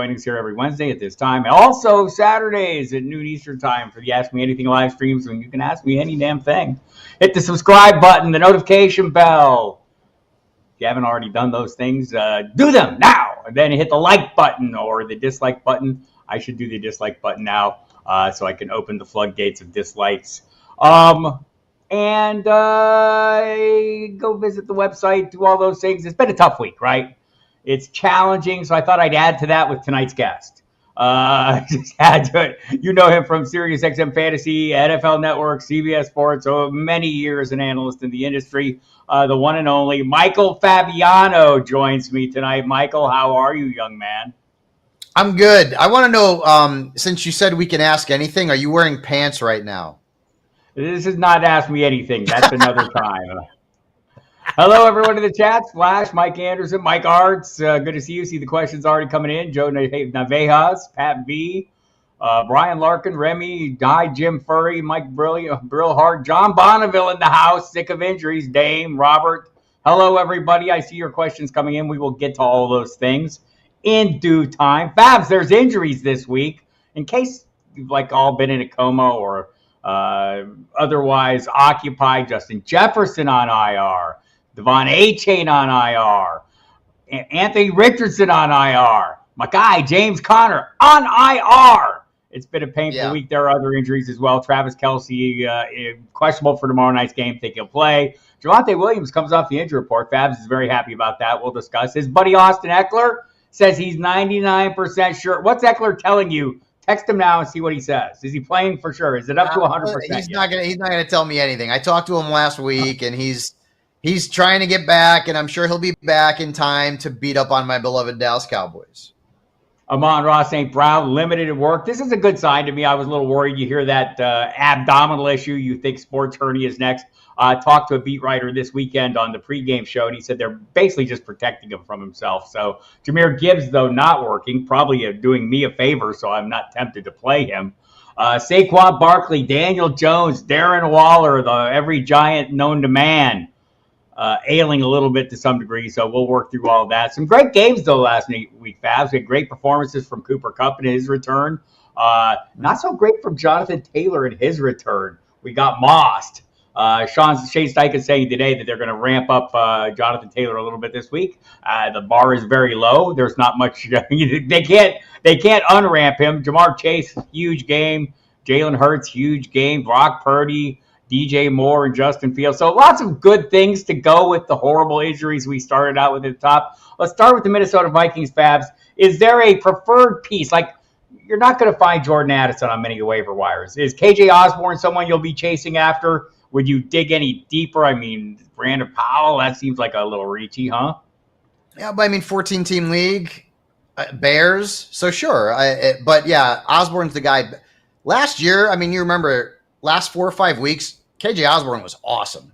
joining us here every Wednesday at this time. And also Saturdays at noon Eastern time for the Ask Me Anything live streams when you can ask me any damn thing. Hit the subscribe button, the notification bell. If you haven't already done those things, do them now. And then hit the like button or the dislike button. I should do the dislike button now so I can open the floodgates of dislikes. And go visit the website, do all those things. It's been a tough week, right? It's challenging, so I thought I'd add to that with tonight's guest. Just add to it. You know him from SiriusXM Fantasy, NFL Network, CBS Sports, so many years an analyst in the industry. The one and only Michael Fabiano joins me tonight. Michael, how are you, young man? I'm good. I want to know, since you said we can ask anything, are you wearing pants right now? This is not Ask Me Anything. That's another time. Hello, everyone in the chat. Flash, Mike Anderson, Mike Arts. Good to see you. See the questions already coming in. Joe Navejas, Pat V, Brian Larkin, Remy, Di, Jim Furry, Mike Brillhart, John Bonneville in the house. Sick of injuries. Dame, Robert. Hello, everybody. I see your questions coming in. We will get to all those things in due time. Fabs, there's injuries this week. In case you've all been in a coma or otherwise occupied, Justin Jefferson on IR, Devon A-Chain on IR, Anthony Richardson on IR, my guy James Conner on IR. It's been a painful week. There are other injuries as well. Travis Kelce questionable for tomorrow night's game. Think he'll play. Javonte Williams comes off the injury report. Fabs is very happy about that. We'll discuss. His buddy Austin Eckler says he's 99% sure. What's Eckler telling you? Text him now and see what he says. Is he playing for sure? Is it up to 100%? He's not gonna tell me anything. I talked to him last week, and he's trying to get back, and I'm sure he'll be back in time to beat up on my beloved Dallas Cowboys. Amon-Ra St. Brown, limited at work. This is a good sign to me. I was a little worried. You hear that abdominal issue. You think sports hernia is next. Talked to a beat writer this weekend on the pregame show, and he said they're basically just protecting him from himself. So Jahmyr Gibbs, though not working, probably doing me a favor, so I'm not tempted to play him. Saquon Barkley, Daniel Jones, Darren Waller, every giant known to man, ailing a little bit to some degree, so we'll work through all of that. Some great games, though, last week, Fabs. We had great performances from Cooper Kupp in his return. Not so great from Jonathan Taylor in his return. We got mossed. Shane Steichen saying today that they're going to ramp up Jonathan Taylor a little bit this week. The bar is very low. There's not much. They can't unramp him. Jamar Chase, huge game. Jalen Hurts, huge game. Brock Purdy, DJ Moore, and Justin Fields. So lots of good things to go with the horrible injuries we started out with at the top. Let's start with the Minnesota Vikings, Fabs. Is there a preferred piece? You're not going to find Jordan Addison on many waiver wires. Is KJ Osborne someone you'll be chasing after? Would you dig any deeper? I mean, Brandon Powell, that seems like a little reachy, huh? Yeah, but 14-team league, Bears, so sure. But yeah, Osborne's the guy. Last year, you remember, last 4 or 5 weeks, KJ Osborne was awesome.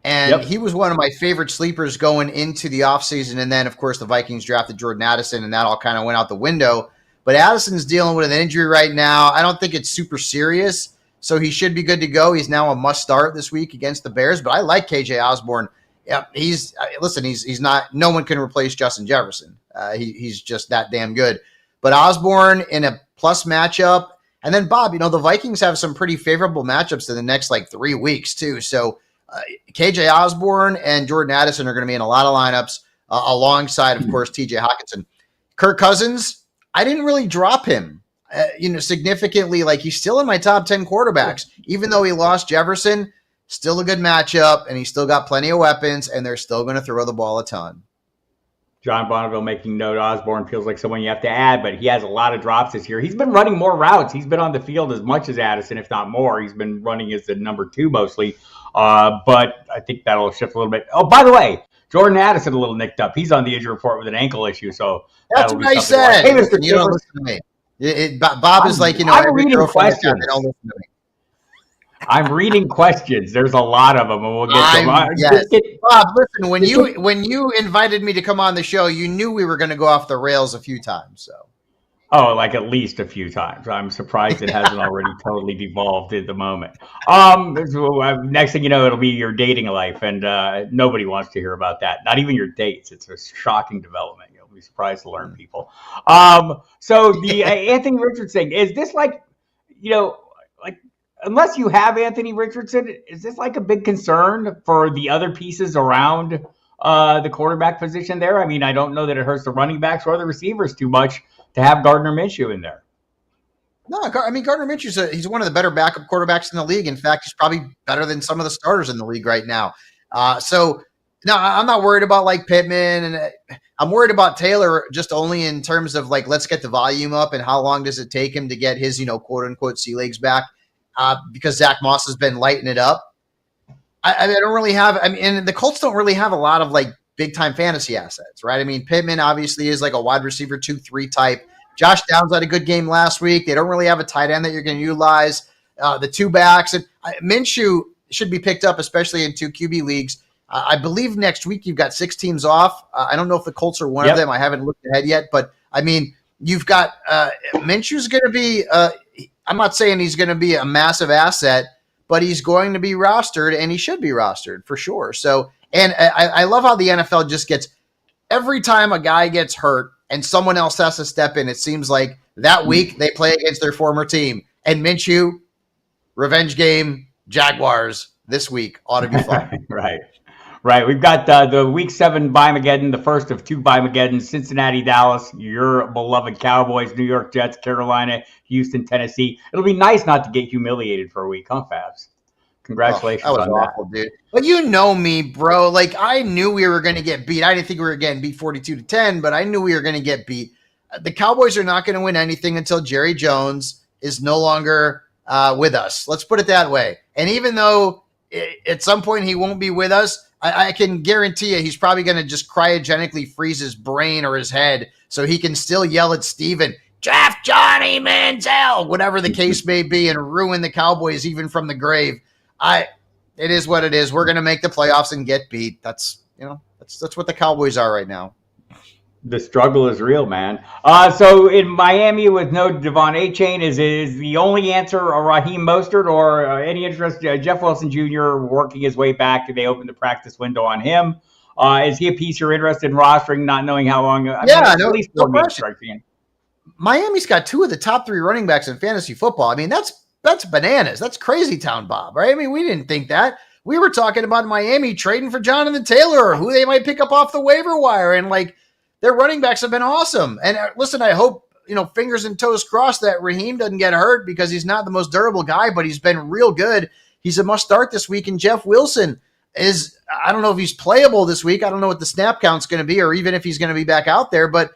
And he was one of my favorite sleepers going into the offseason. And then, of course, the Vikings drafted Jordan Addison, and that all kind of went out the window. But Addison's dealing with an injury right now. I don't think it's super serious. So he should be good to go. He's now a must start this week against the Bears, but I like KJ Osborne. Yeah, he's not, no one can replace Justin Jefferson. He's just that damn good. But Osborne in a plus matchup. And then Bob, the Vikings have some pretty favorable matchups in the next 3 weeks too. So KJ Osborne and Jordan Addison are going to be in a lot of lineups alongside, of course, TJ Hawkinson. Kirk Cousins, I didn't really drop him. Significantly, he's still in my top 10 quarterbacks, even though he lost Jefferson, still a good matchup, and he's still got plenty of weapons, and they're still going to throw the ball a ton. John Bonneville making note, Osborne feels like someone you have to add, but he has a lot of drops this year. He's been running more routes. He's been on the field as much as Addison, if not more. He's been running as the number 2 mostly, but I think that'll shift a little bit. Oh, by the way, Jordan Addison a little nicked up. He's on the injury report with an ankle issue, so that's what I said. Hey, Mr. You don't listen to me. Bob is I'm reading questions. I'm reading questions. There's a lot of them, and we'll get to them. Yes. Bob, listen, when you invited me to come on the show, you knew we were going to go off the rails a few times. So, at least a few times. I'm surprised it hasn't already totally devolved at the moment. Next thing you know, it'll be your dating life, and nobody wants to hear about that. Not even your dates. It's a shocking development. You'll be be surprised to learn, people. So the Anthony Richardson, is this like, like, unless you have Anthony Richardson, is this like a big concern for the other pieces around the quarterback position there? I mean, I don't know that it hurts the running backs or the receivers too much to have Gardner Minshew in there. No, I mean, Gardner Minshew, he's one of the better backup quarterbacks in the league. In fact, he's probably better than some of the starters in the league right now. So, no, I'm not worried about like Pittman, and I'm worried about Taylor just only in terms of like, let's get the volume up and how long does it take him to get his, quote unquote sea legs back, because Zach Moss has been lighting it up. I don't really have, and the Colts don't really have a lot of like big time fantasy assets, right? I mean, Pittman obviously is like a wide receiver 2-3 type. Josh Downs had a good game last week. They don't really have a tight end that you're going to utilize. The two backs, and Minshew should be picked up, especially in 2 QB leagues. I believe next week you've got 6 teams off. I don't know if the Colts are one of them. I haven't looked ahead yet, but I mean, you've got Minshew's going to be. I'm not saying he's going to be a massive asset, but he's going to be rostered, and he should be rostered for sure. So, and I love how the NFL just gets every time a guy gets hurt and someone else has to step in. It seems like that week they play against their former team, and Minshew, revenge game, Jaguars this week ought to be fun. Right. We've got the Week 7 Bye-Mageddon, the first of 2 Bye-Mageddons, Cincinnati, Dallas, your beloved Cowboys, New York Jets, Carolina, Houston, Tennessee. It'll be nice not to get humiliated for a week, huh, Fabs? Congratulations that was on awful, that. dude. But you know me, bro. Like, I knew we were going to get beat. I didn't think we were getting beat 42-10, but I knew we were going to get beat. The Cowboys are not going to win anything until Jerry Jones is no longer with us. Let's put it that way. And even though at some point he won't be with us, I can guarantee you he's probably going to just cryogenically freeze his brain or his head so he can still yell at Steven, draft Johnny Manziel, whatever the case may be, and ruin the Cowboys even from the grave. It is what it is. We're going to make the playoffs and get beat. That's what the Cowboys are right now. The struggle is real, man. So in Miami with no Devon Achane, is the only answer Raheem Mostert, or any interest? Jeff Wilson Jr. working his way back. Did they open the practice window on him? Is he a piece you're interested in rostering, not knowing how long? At least 4 games. Miami's got 2 of the top 3 running backs in fantasy football. I mean, that's bananas. That's crazy town, Bob, right? I mean, we didn't think that. We were talking about Miami trading for Jonathan Taylor, or who they might pick up off the waiver wire, and like, their running backs have been awesome. And listen, I hope, fingers and toes crossed that Raheem doesn't get hurt, because he's not the most durable guy, but he's been real good. He's a must start this week. And Jeff Wilson is, I don't know if he's playable this week. I don't know what the snap count's going to be, or even if he's going to be back out there, but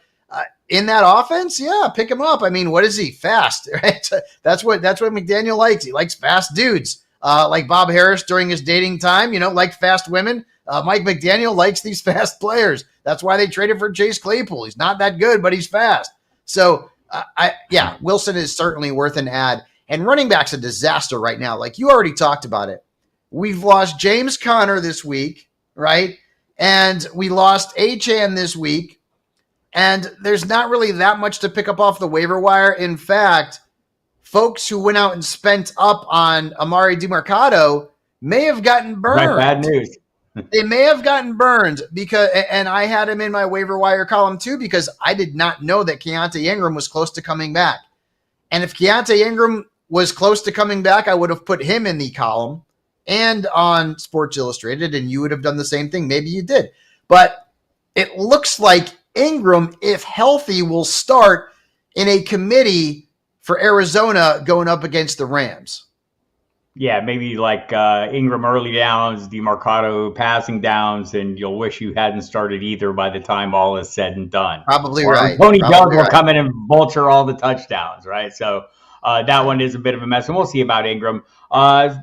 in that offense, yeah, pick him up. I mean, what is he? Fast, right? That's what McDaniel likes. He likes fast dudes, like Bob Harris during his dating time, like fast women. Mike McDaniel likes these fast players. That's why they traded for Chase Claypool. He's not that good, but he's fast. So, Wilson is certainly worth an add. And running back's a disaster right now. Like, you already talked about it. We've lost James Conner this week, right? And we lost Achane this week. And there's not really that much to pick up off the waiver wire. In fact, folks who went out and spent up on Amari DeMarcado may have gotten burned. Right, bad news. They may have gotten burned, and I had him in my waiver wire column too, because I did not know that Keontae Ingram was close to coming back. And if Keontae Ingram was close to coming back, I would have put him in the column and on Sports Illustrated, and you would have done the same thing. Maybe you did. But it looks like Ingram, if healthy, will start in a committee for Arizona going up against the Rams. Yeah, maybe like Ingram early downs, DeMarcado passing downs, and you'll wish you hadn't started either by the time all is said and done. Probably right. Tony Jones will come in and vulture all the touchdowns, right? So that one is a bit of a mess, and we'll see about Ingram. We'll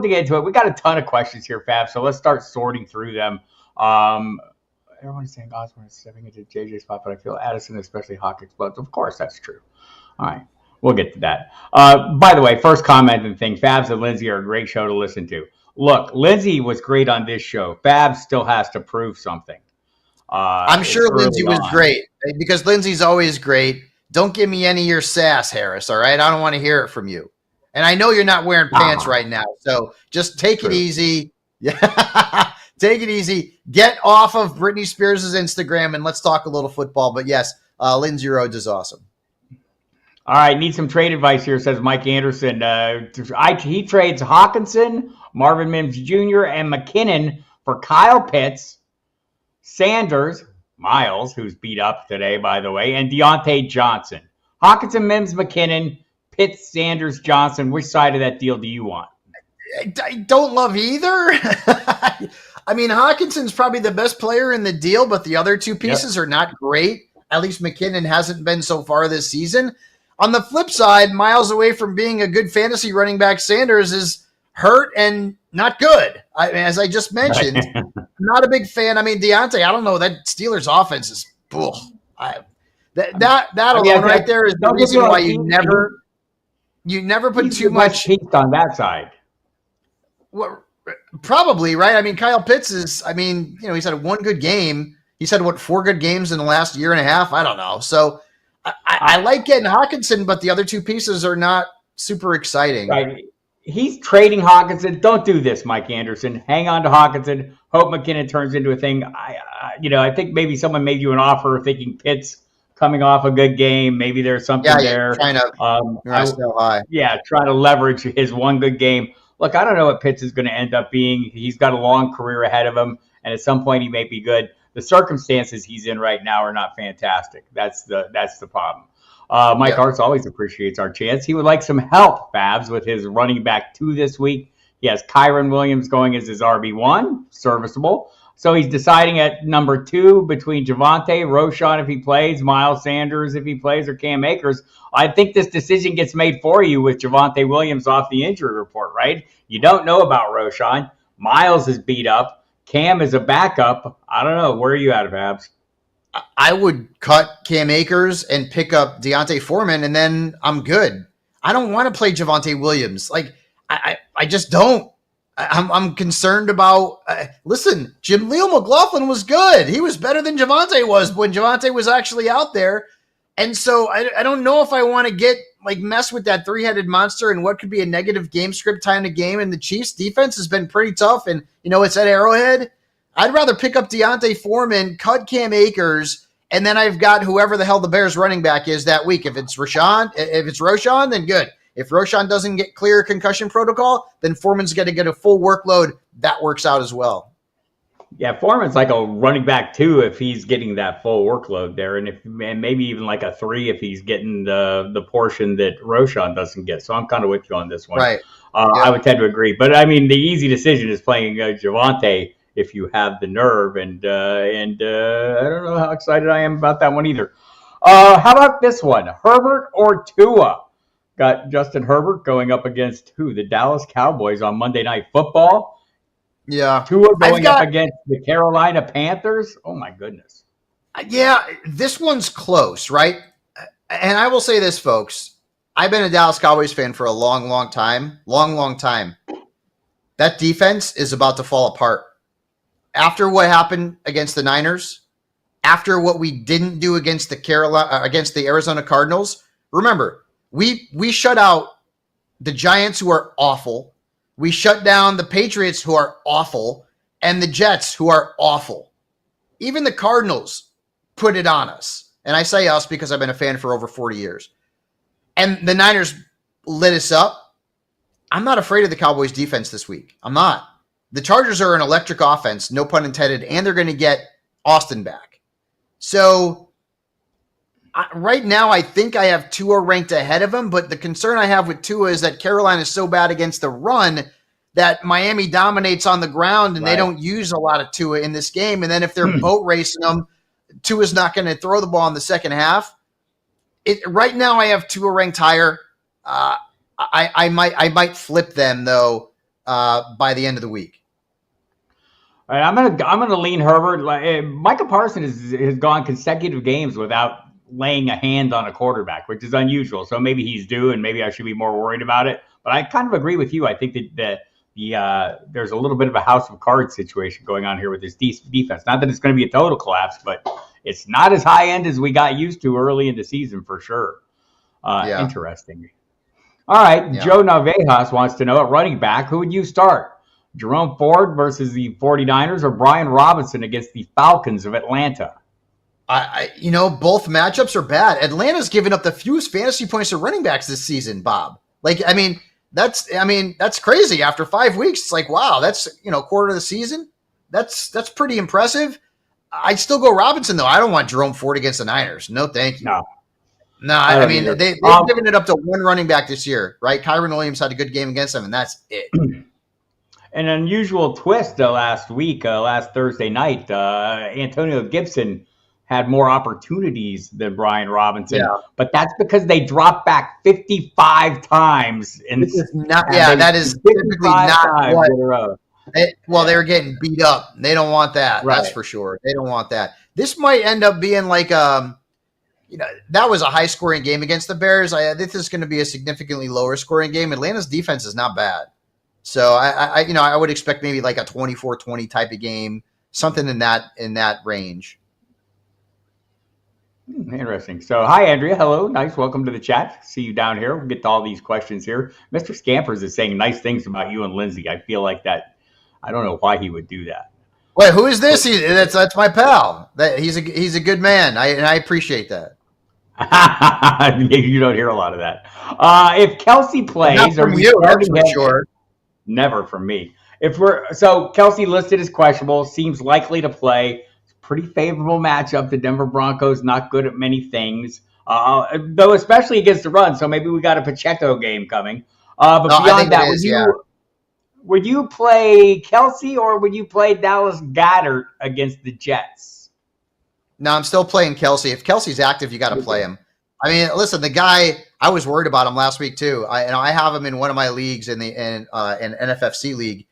dig into it. We got a ton of questions here, Fab, so let's start sorting through them. Everyone is saying Osborne is stepping into JJ's spot, but I feel Addison, especially Hawk, explodes. Of course, that's true. All right. We'll get to that. By the way, first comment and thing, Fabs and Lindsay are a great show to listen to. Look, Lindsay was great on this show. Fabs still has to prove something. I'm sure Lindsay was great, because Lindsay's always great. Don't give me any of your sass, Harris, all right? I don't want to hear it from you. And I know you're not wearing pants right now, so just take it easy. Yeah. Take it easy. Get off of Britney Spears' Instagram and let's talk a little football. But yes, Lindsey Rhodes is awesome. All right, need some trade advice here, says Mike Anderson. He trades Hawkinson, Marvin Mims Jr., and McKinnon for Kyle Pitts, Sanders, Miles, who's beat up today, by the way, and Deontay Johnson. Hawkinson, Mims, McKinnon, Pitts, Sanders, Johnson. Which side of that deal do you want? I don't love either. I mean, Hawkinson's probably the best player in the deal, but the other two pieces are not great. At least McKinnon hasn't been so far this season. On the flip side, miles away from being a good fantasy running back, Sanders is hurt and not good. As I just mentioned, I'm not a big fan. I mean, Deontay, I don't know. That Steelers offense is that alone right there is the reason why you never put too much heat on that side. Well, probably, right? I mean, Kyle Pitts is, he's had one good game. He's had, 4 good games in the last year and a half? I don't know. So I like getting Hawkinson, but the other two pieces are not super exciting. Right. He's trading Hawkinson. Don't do this, Mike Anderson. Hang on to Hawkinson. Hope McKinnon turns into a thing. I think maybe someone made you an offer thinking Pitts coming off a good game. Maybe there's something there. Trying to leverage his one good game. Look, I don't know what Pitts is going to end up being. He's got a long career ahead of him, and at some point he may be good. The circumstances he's in right now are not fantastic. That's the problem. Mike Arts always appreciates our chance. He would like some help, Babs, with his running back 2 this week. He has Kyron Williams going as his RB1, serviceable. So he's deciding at number 2 between Javonte, Roschon if he plays, Miles Sanders if he plays, or Cam Akers. I think this decision gets made for you with Javonte Williams off the injury report, right? You don't know about Roschon. Miles is beat up. Cam is a backup. I don't know. Where are you at, Babs? I would cut Cam Akers and pick up Deontay Foreman, and then I'm good. I don't want to play Javonte Williams. I just don't. I'm concerned about. Listen, Leo McLaughlin was good. He was better than Javonte was when Javonte was actually out there. And so I don't know if I want to mess with that 3-headed monster and what could be a negative game script time to game. And the Chiefs defense has been pretty tough. And, it's at Arrowhead. I'd rather pick up Deontay Foreman, cut Cam Akers, and then I've got whoever the hell the Bears running back is that week. If it's Roschon, then good. If Roschon doesn't get clear concussion protocol, then Foreman's going to get a full workload. That works out as well. Yeah, Foreman's like a running back 2 if he's getting that full workload there, and maybe even like a 3 if he's getting the portion that Roschon doesn't get. So I'm kind of with you on this one. Right. I would tend to agree. But, I mean, the easy decision is playing Javonte if you have the nerve, and I don't know how excited I am about that one either. How about this one? Herbert or Tua? Got Justin Herbert going up against the Dallas Cowboys on Monday Night Football. Yeah. Tua going up against the Carolina Panthers. Oh, my goodness. Yeah, this one's close, right? And I will say this, folks. I've been a Dallas Cowboys fan for a long, long time. Long, long time. That defense is about to fall apart. After what happened against the Niners, after what we didn't do against the Arizona Cardinals, remember, we shut out the Giants, who are awful. We shut down the Patriots, who are awful, and the Jets, who are awful. Even the Cardinals put it on us. And I say us because I've been a fan for over 40 years. And the Niners lit us up. I'm not afraid of the Cowboys defense this week. I'm not. The Chargers are an electric offense, no pun intended, and they're going to get Austin back. So right now, I think I have Tua ranked ahead of him, but the concern I have with Tua is that Carolina is so bad against the run that Miami dominates on the ground, and they don't use a lot of Tua in this game. And then if they're boat racing them, Tua's not going to throw the ball in the second half. Right now, I have Tua ranked higher. I might flip them, though, by the end of the week. All right, I'm gonna lean Herbert. Micah Parsons has gone consecutive games without laying a hand on a quarterback, which is unusual. So maybe he's due, and maybe I should be more worried about it. But I kind of agree with you. I think that there's a little bit of a house of cards situation going on here with this defense. Not that it's going to be a total collapse, but it's not as high end as we got used to early in the season for sure. Interesting. All right, Joe Navejas wants to know at running back, who would you start? Jerome Ford versus the 49ers, or Brian Robinson against the Falcons of Atlanta? Both matchups are bad. Atlanta's given up the fewest fantasy points to running backs this season, Bob. That's crazy. After 5 weeks, it's like, wow, that's, quarter of the season. That's pretty impressive. I'd still go Robinson, though. I don't want Jerome Ford against the Niners. No, thank you. No, I mean, they've given it up to one running back this year, right? Kyron Williams had a good game against them, and that's it. An unusual twist last Thursday night, Antonio Gibson had more opportunities than Brian Robinson, but that's because they dropped back 55 times. That is typically not what. They were getting beat up. They don't want that. Right. That's for sure. They don't want that. This might end up being like that was a high-scoring game against the Bears. This is going to be a significantly lower-scoring game. Atlanta's defense is not bad. So I would expect maybe like a 24-20 type of game, something in that range. Interesting. So, hi, Andrea. Hello. Nice. Welcome to the chat. See you down here. We'll get to all these questions here. Mr. Scampers is saying nice things about you and Lindsay. I feel like that. I don't know why he would do that. Wait, who is this? That's my pal. He's a good man. I appreciate that. You don't hear a lot of that. If Kelsey plays, not from you, that's for sure. Never from me. Kelsey listed as questionable, seems likely to play. Pretty favorable matchup. The Denver Broncos not good at many things, though especially against the run. So maybe we got a Pacheco game coming. But beyond that, would you play Kelsey or would you play Dallas Goedert against the Jets? No, I'm still playing Kelsey. If Kelsey's active, you got to play him. I mean, listen, the guy, I was worried about him last week too. I have him in one of my leagues in NFFC league,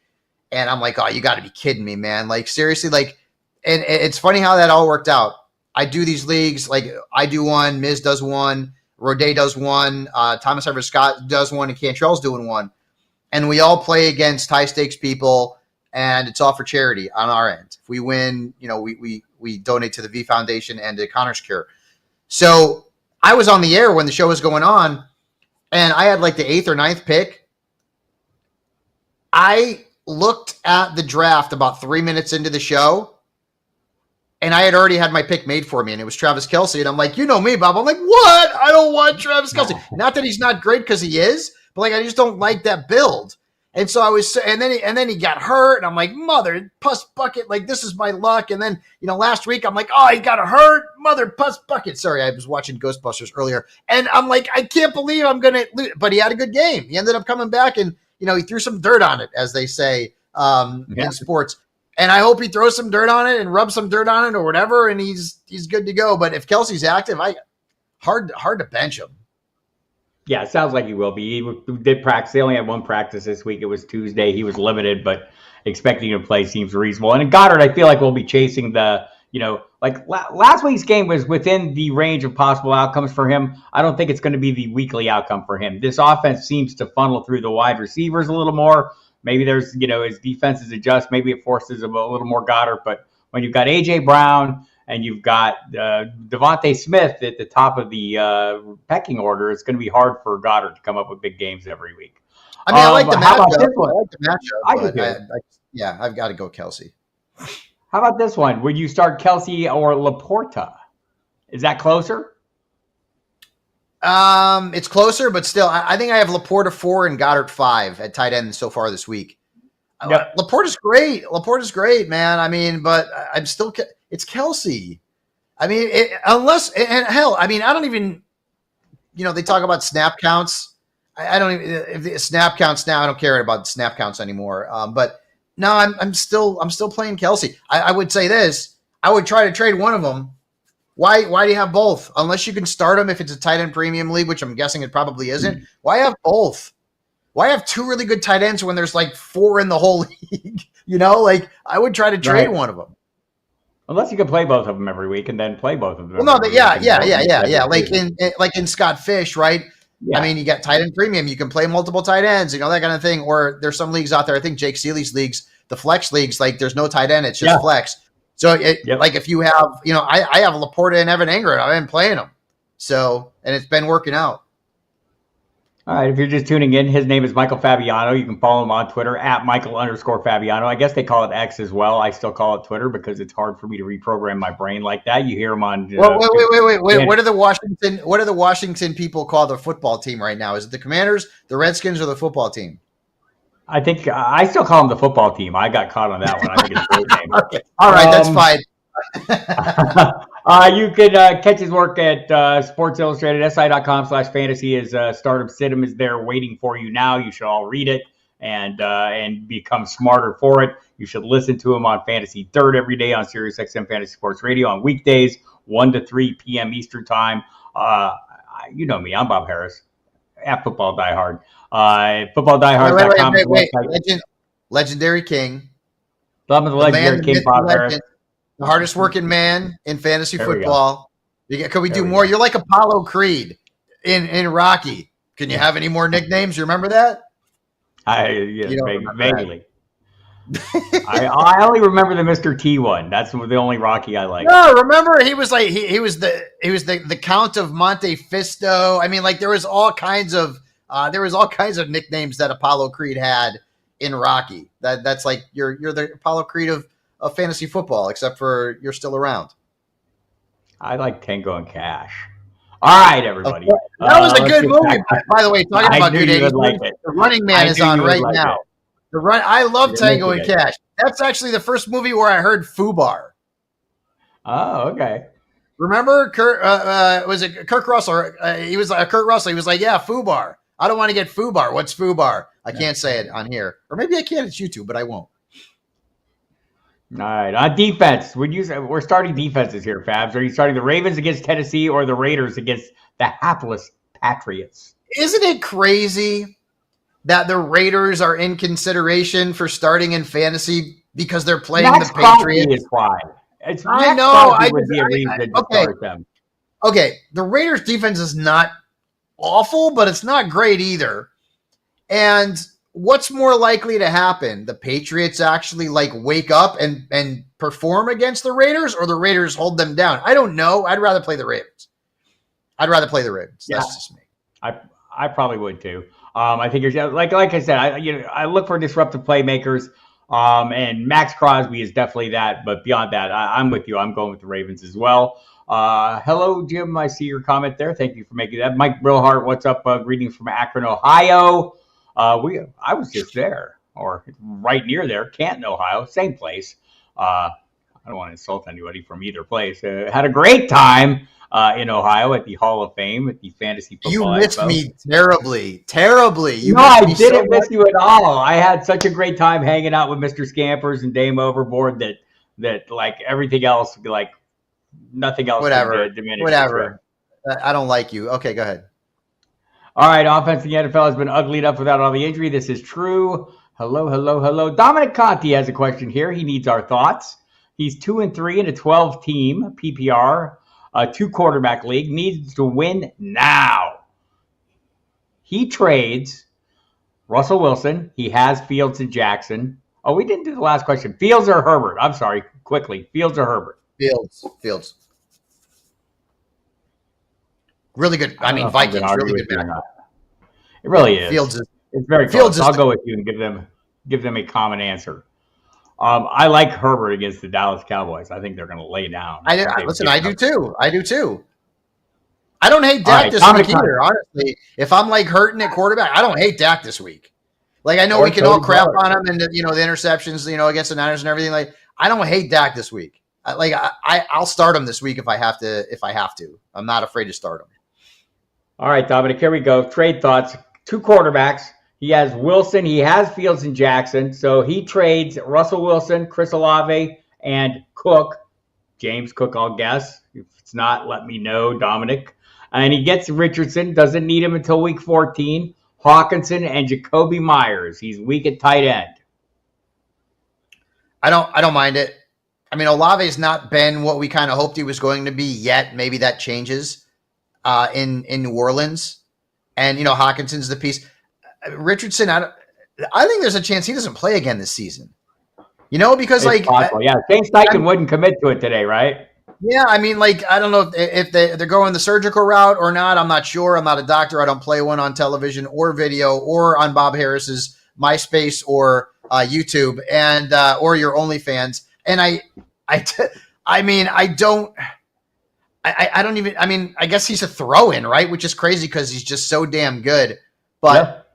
and I'm like, oh, you got to be kidding me, man! Like seriously, like. And it's funny how that all worked out. I do these leagues, like I do one, Miz does one, Roday does one, Thomas Everett Scott does one, and Cantrell's doing one. And we all play against high-stakes people, and it's all for charity on our end. If we win, we donate to the V Foundation and to Connor's Cure. So I was on the air when the show was going on, and I had like the 8th or 9th pick. I looked at the draft about 3 minutes into the show, and I had already had my pick made for me, and it was Travis Kelce. And I'm like, you know me, Bob. I'm like, what? I don't want Travis Kelce. Not that he's not great because he is, but like I just don't like that build. And so I was, and then he got hurt, and I'm like, mother puss bucket, like this is my luck. And then last week I'm like, oh, he got hurt, mother puss bucket. Sorry, I was watching Ghostbusters earlier, and I'm like, I can't believe I'm gonna lose. But he had a good game. He ended up coming back, and he threw some dirt on it, as they say in sports. And I hope he throws some dirt on it and rubs some dirt on it or whatever, and he's good to go. But if Kelsey's active, hard to bench him. Yeah, it sounds like he will be. He did practice. They only had one practice this week. It was Tuesday. He was limited, but expecting him to play seems reasonable. And Goddard, I feel like we'll be chasing last week's game was within the range of possible outcomes for him. I don't think it's going to be the weekly outcome for him. This offense seems to funnel through the wide receivers a little more. Maybe there's, his defenses adjust. Maybe it forces him a little more Goddard. But when you've got A.J. Brown and you've got Devontae Smith at the top of the pecking order, it's going to be hard for Goddard to come up with big games every week. I mean, I like the matchup. I've got to go Kelsey. How about this one? Would you start Kelsey or Laporta? Is that closer? It's closer, but still, I think I have Laporta 4 and Goddard 5 at tight end so far this week. Yep. Laporta's great, man. I mean, but I'm still, it's Kelsey. I mean, I don't even, they talk about snap counts. I don't even, if the snap counts now, I don't care about snap counts anymore. But no, I'm still playing Kelsey. I would say this, I would try to trade one of them. Why do you have both? Unless you can start them if it's a tight end premium league, which I'm guessing it probably isn't. Why have both? Why have 2 really good tight ends when there's like 4 in the whole league? I would try to trade one of them. Unless you can play both of them every week and then play both of them. Well, no, yeah. Like in Scott Fish, right? Yeah. I mean, you got tight end premium. You can play multiple tight ends, that kind of thing. Or there's some leagues out there. I think Jake Seeley's leagues, the flex leagues, like there's no tight end. It's just flex. So, like if you have, I have Laporta and Evan Engram. I've been playing them. So, and it's been working out. All right, if you're just tuning in, his name is Michael Fabiano. You can follow him on Twitter at Michael_Fabiano. I guess they call it X as well. I still call it Twitter because it's hard for me to reprogram my brain like that. You hear him on. Wait. What do the Washington people call the football team right now? Is it the Commanders, the Redskins, or the football team? I think I still call them the football team. I got caught on that one. I think it's a great name. Okay. All right, that's fine. You can catch his work at Sports Illustrated, si.com/fantasy. His Stardom Situm is there waiting for you now. You should all read it and become smarter for it. You should listen to him on Fantasy Dirt every day on SiriusXM Fantasy Sports Radio on weekdays, 1 to 3 p.m. Eastern Time. You know me. I'm Bob Harris at Football Die Hard. FootballDiehards.com. Legendary King. Love of the legendary King, Bob Harris. The hardest working man in fantasy football. Can we do more? You're like Apollo Creed in Rocky. Can you have any more nicknames? You remember that? Vaguely. I only remember the Mr. T one. That's the only Rocky I like. No, remember he was like he was the Count of Monte Fisto. I mean, like there was all kinds of nicknames that Apollo Creed had in Rocky. That's like you're the Apollo Creed of fantasy football, except for you're still around. I like Tango and Cash. All right, everybody. That was a good movie. By the way, talking about good 80s, The Running Man is on right now. I love Tango and Cash. That's actually the first movie where I heard FUBAR. Oh, okay. Remember, was it Kirk Russell? He was like Kurt Russell. He was like, "Yeah, FUBAR. I don't want to get FUBAR. What's FUBAR? I can't say it on here, or maybe I can. It's YouTube, but I won't." All right, on defense, we're starting defenses here, Fabs. Are you starting the Ravens against Tennessee or the Raiders against the hapless Patriots? Isn't it crazy that the Raiders are in consideration for starting in fantasy because they're playing the Patriots? Is why. I know. I would be a reason to start them. Okay, the Raiders' defense is not awful, but it's not great either. And what's more likely to happen? The Patriots actually wake up and perform against the Raiders, or the Raiders hold them down? I don't know. I'd rather play the Ravens. Yeah. That's just me. I probably would too. I think you're like I said. I look for disruptive playmakers, and Max Crosby is definitely that. But beyond that, I'm with you. I'm going with the Ravens as well. Hello, Jim. I see your comment there. Thank you for making that. Mike Brillhart, what's up? Greetings from Akron, Ohio. I was just there, or right near there, Canton, Ohio, same place. I don't want to insult anybody from either place. Had a great time in Ohio at the Hall of Fame at the Fantasy Football. You missed me terribly. I didn't miss you at all. I had such a great time hanging out with Mr. Scampers and Dame Overboard that like everything else, like nothing else. Whatever. I don't like you. Okay, go ahead. All right, offense in the NFL has been uglied up without all the injury. This is true. Hello. Dominic Conti has a question here. He needs our thoughts. He's 2-3 in a 12-team PPR, 2-quarterback league. Needs to win now. He trades Russell Wilson. He has Fields and Jackson. Oh, we didn't do the last question. Fields or Herbert? I'm sorry. Quickly. Fields or Herbert? Fields. Really good. I mean, Vikings, really good matchup. It really is. It's very close. I'll go with you and give them a common answer. I like Herbert against the Dallas Cowboys. I think they're going to lay down. I do too. I don't hate Dak this week either, honestly. If I'm hurting at quarterback, I don't hate Dak this week. I know we can all crap on him and the interceptions, against the Niners and everything. I don't hate Dak this week. I'll start him this week if I have to. I'm not afraid to start him. All right, Dominic, here we go. Trade thoughts. 2 quarterbacks. He has Wilson. He has Fields and Jackson. So he trades Russell Wilson, Chris Olave, and Cook. James Cook, I'll guess. If it's not, let me know, Dominic. And he gets Richardson. Doesn't need him until week 14. Hawkinson and Jacoby Myers. He's weak at tight end. I don't mind it. I mean, Olave's not been what we kind of hoped he was going to be yet. Maybe that changes in New Orleans. And, Hawkinson's the piece. Richardson, I think there's a chance he doesn't play again this season. Because it's possible. Yeah, Shane Steichen wouldn't commit to it today, right? Yeah, I mean, like, I don't know if they're going the surgical route or not. I'm not sure. I'm not a doctor. I don't play one on television or video or on Bob Harris's MySpace or YouTube and or your OnlyFans. And I mean, I don't even. I mean, I guess he's a throw-in, right? Which is crazy because he's just so damn good. But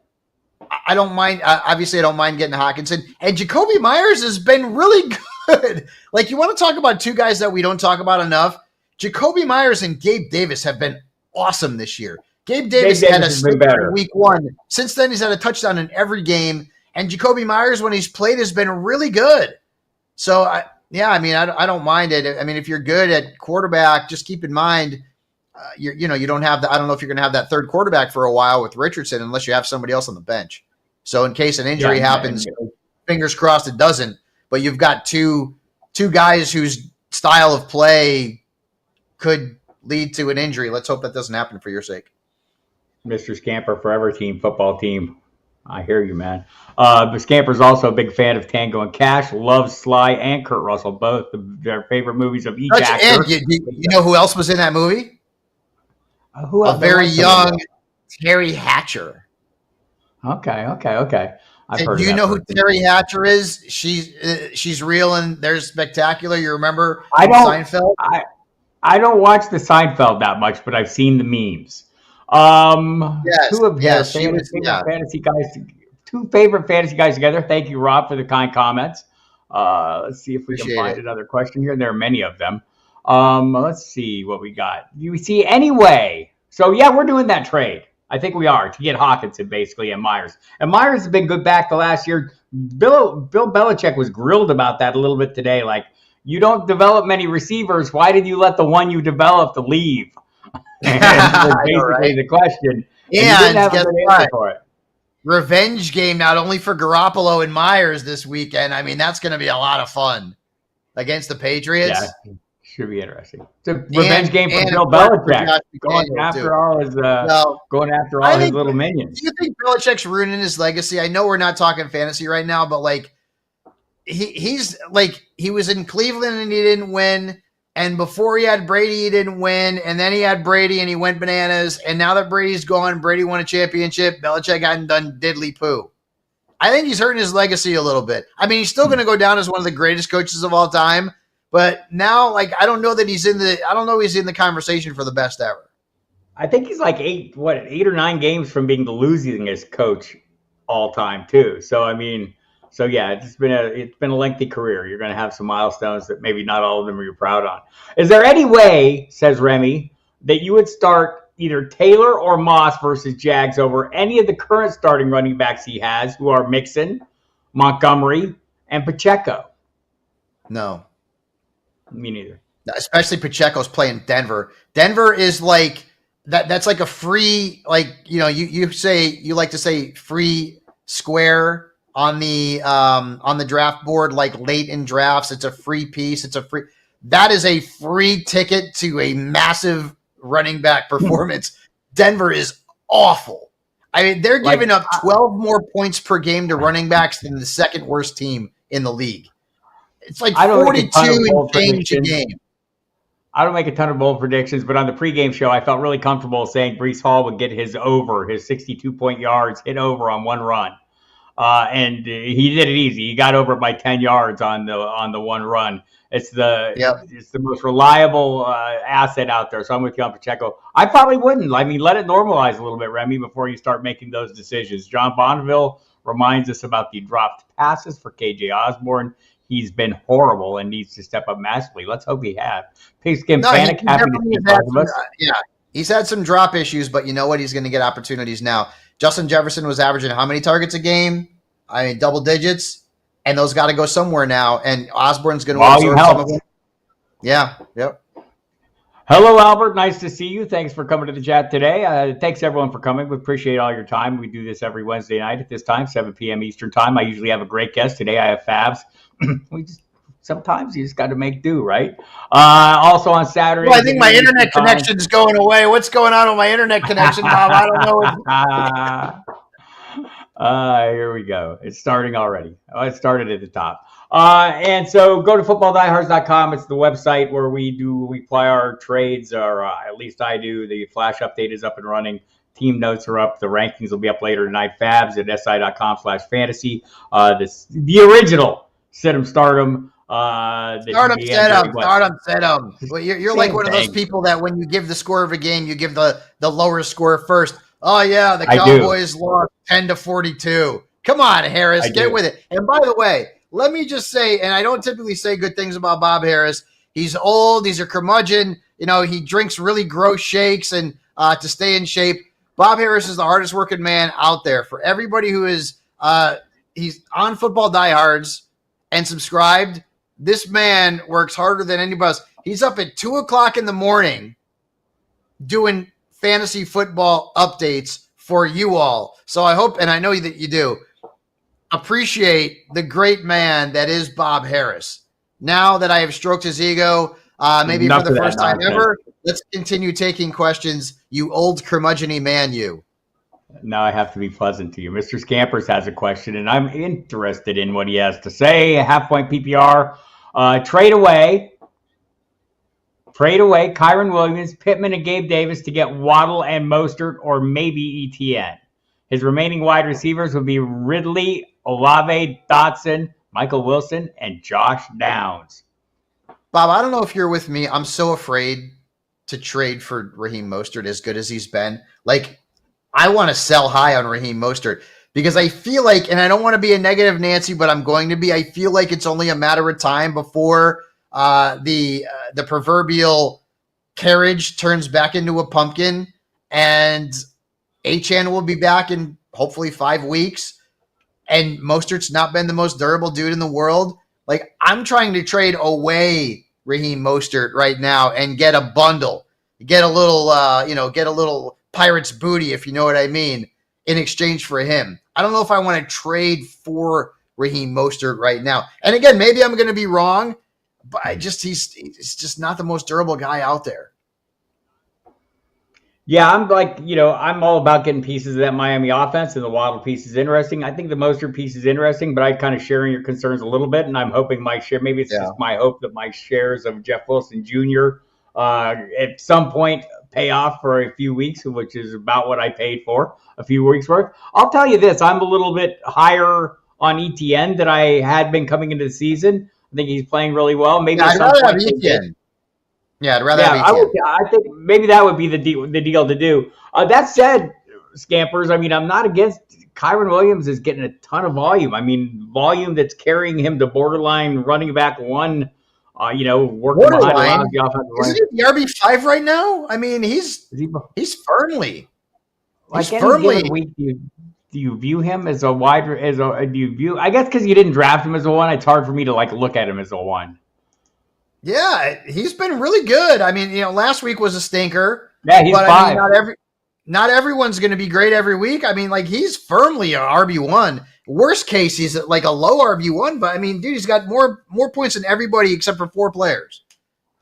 I don't mind. Obviously, I don't mind getting Hawkinson. And Jacoby Myers has been really good. Like, you want to talk about two guys that we don't talk about enough? Jacoby Myers and Gabe Davis have been awesome this year. Gabe Davis had a snip in week 1. Since then, he's had a touchdown in every game. And Jacoby Myers, when he's played, has been really good. So, I don't mind it. I mean, if you're good at quarterback, just keep in mind, you don't have I don't know if you're going to have that third quarterback for a while with Richardson unless you have somebody else on the bench. So in case an injury happens, fingers crossed it doesn't. But you've got two guys whose style of play could lead to an injury. Let's hope that doesn't happen for your sake. Mr. Scamper Forever Team, football team. I hear you, man. But Scamper's also a big fan of Tango and Cash, loves Sly and Kurt Russell, both their favorite movies of each actor. And you know who else was in that movie? A very young Terry Hatcher. Okay. Do you know who Terry Hatcher is? She's real and they're spectacular. You remember Seinfeld? I don't watch the Seinfeld that much, but I've seen the memes. Fantasy guys? Two favorite fantasy guys together. Thank you, Rob, for the kind comments. Let's see if we can find another question here. There are many of them. Let's see what we got. Do we see anyway? So yeah, we're doing that trade. I think we are to get Hawkinson basically and Myers. And Myers has been good back the last year. Bill Belichick was grilled about that a little bit today. Like, you don't develop many receivers. Why did you let the one you developed leave? And basically the question. And guess what? For it. Revenge game not only for Garoppolo and Myers this weekend. I mean, that's going to be a lot of fun against the Patriots. Yeah, should be interesting. It's a revenge game for Bill Belichick. Going after all his little minions. Do you think Belichick's ruining his legacy? I know we're not talking fantasy right now, but like he's like he was in Cleveland and he didn't win. And before he had Brady, he didn't win. And then he had Brady and he went bananas. And now that Brady's gone, Brady won a championship. Belichick hadn't done diddly poo. I think he's hurting his legacy a little bit. I mean, he's still going to go down as one of the greatest coaches of all time. But now, like, I don't know he's in the conversation for the best ever. I think he's like 8 or 9 games from being the losingest coach all time too. So, I mean, yeah, it's been a lengthy career. You're going to have some milestones that maybe not all of them you're proud on. Is there any way, says Remy, that you would start either Taylor or Moss versus Jags over any of the current starting running backs he has, who are Mixon, Montgomery, and Pacheco? No. Me neither. Especially Pacheco's playing Denver. Denver is like that. That's like a free, like, you know, you like to say free square on the draft board, like late in drafts. It's a free piece. That is a free ticket to a massive running back performance. Denver is awful. I mean, they're giving up 12 more points per game to running backs than the second worst team in the league. It's like 42 and change a game. I don't make a ton of bold predictions, but on the pregame show, I felt really comfortable saying Breece Hall would get his 62-point yards hit over on one run. And he did it easy. He got over by 10 yards on the one run. It's the most reliable asset out there. So I'm with you on Pacheco. I probably wouldn't. I mean, let it normalize a little bit, Remy, before you start making those decisions. John Bonneville reminds us about the dropped passes for KJ Osborne. He's been horrible and needs to step up massively. Let's hope he has. Pigskin Panic, happy to see both of us. Yeah, he's had some drop issues, but you know what? He's going to get opportunities now. Justin Jefferson was averaging how many targets a game? I mean, double digits. And those got to go somewhere now. And Osborne's going to absorb some of them. Yeah, yep. Hello, Albert. Nice to see you. Thanks for coming to the chat today. Thanks, everyone, for coming. We appreciate all your time. We do this every Wednesday night at this time, 7 p.m. Eastern time. I usually have a great guest. Today I have Fabs. Sometimes you just got to make do, right? Also on Saturday. Well, I think my internet connection is going away. What's going on with my internet connection, Bob? I don't know. Here we go. It's starting already. Oh, it started at the top. And so go to footballdiehards.com. It's the website where we play our trades, or at least I do. The flash update is up and running. Team notes are up. The rankings will be up later tonight. Fabs at si.com/fantasy. The original sit 'em, start 'em. Start 'em. Well, you're like one of those people that when you give the score of a game, you give the lower score first. Oh yeah, the Cowboys lost 10-42. Come on, Harris, get with it. And by the way, let me just say, and I don't typically say good things about Bob Harris. He's old. He's a curmudgeon. He drinks really gross shakes and to stay in shape. Bob Harris is the hardest working man out there. For everybody who is he's on Football Diehards and subscribed, this man works harder than anybody else. He's up at 2:00 in the morning doing fantasy football updates for you all. So I hope, and I know that you do, appreciate the great man that is Bob Harris. Now that I have stroked his ego, maybe for the first time ever, let's continue taking questions. You old curmudgeon-y man, you. Now I have to be pleasant to you. Mr. Scampers has a question, and I'm interested in what he has to say. Half-point PPR. Trade away Kyron Williams, Pittman, and Gabe Davis to get Waddle and Mostert, or maybe ETN. His remaining wide receivers would be Ridley, Olave, Dotson, Michael Wilson, and Josh Downs. Bob, I don't know if you're with me. I'm so afraid to trade for Raheem Mostert as good as he's been. Like, I want to sell high on Raheem Mostert because I feel like, and I don't want to be a negative Nancy, but I'm going to be, I feel like it's only a matter of time before the proverbial carriage turns back into a pumpkin, and Achane will be back in hopefully 5 weeks, and Mostert's not been the most durable dude in the world. Like, I'm trying to trade away Raheem Mostert right now and get a bundle, get a little Pirates booty, if you know what I mean, in exchange for him. I don't know if I want to trade for Raheem Mostert right now. And again, maybe I'm going to be wrong, but he's just not the most durable guy out there. Yeah, I'm all about getting pieces of that Miami offense, and the Waddle piece is interesting. I think the Mostert piece is interesting, but I'm kind of sharing your concerns a little bit, and I'm hoping maybe it's just my hope that my shares of Jeff Wilson Jr. At some point pay off for a few weeks, which is about what I paid for a few weeks worth. I'll tell you this, I'm a little bit higher on ETN than I had been coming into the season. I think he's playing really well. Maybe I'd rather have ETN. Yeah, I'd rather have ETN. I think maybe that would be the deal to do. That said, Scampers, I mean, I'm not against Kyron Williams is getting a ton of volume. I mean, volume that's carrying him to borderline running back one, working behind around the offensive line. Is he the RB5 right now? I mean, he's firmly. Like any given week, do you view him as a I guess because you didn't draft him as a one, it's hard for me to look at him as a one. Yeah, he's been really good. I mean, last week was a stinker. Yeah, he's but five. I mean, not everyone's going to be great every week. I mean, he's firmly a RB1. Worst case, he's like a low RB1, but I mean, dude, he's got more points than everybody except for 4 players.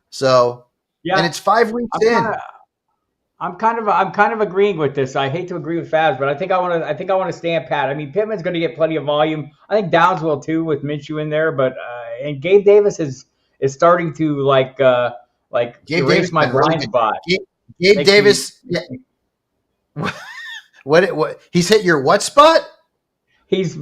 So, yeah, and it's 5 weeks in. I'm kind of agreeing with this. I hate to agree with Fabs, but I think I want to stand pat. I mean, Pittman's going to get plenty of volume. I think Downs will too with Minshew in there, but and Gabe Davis is starting to erase my blind spot. Gabe Davis. Yeah. What? He's hit your what spot? He's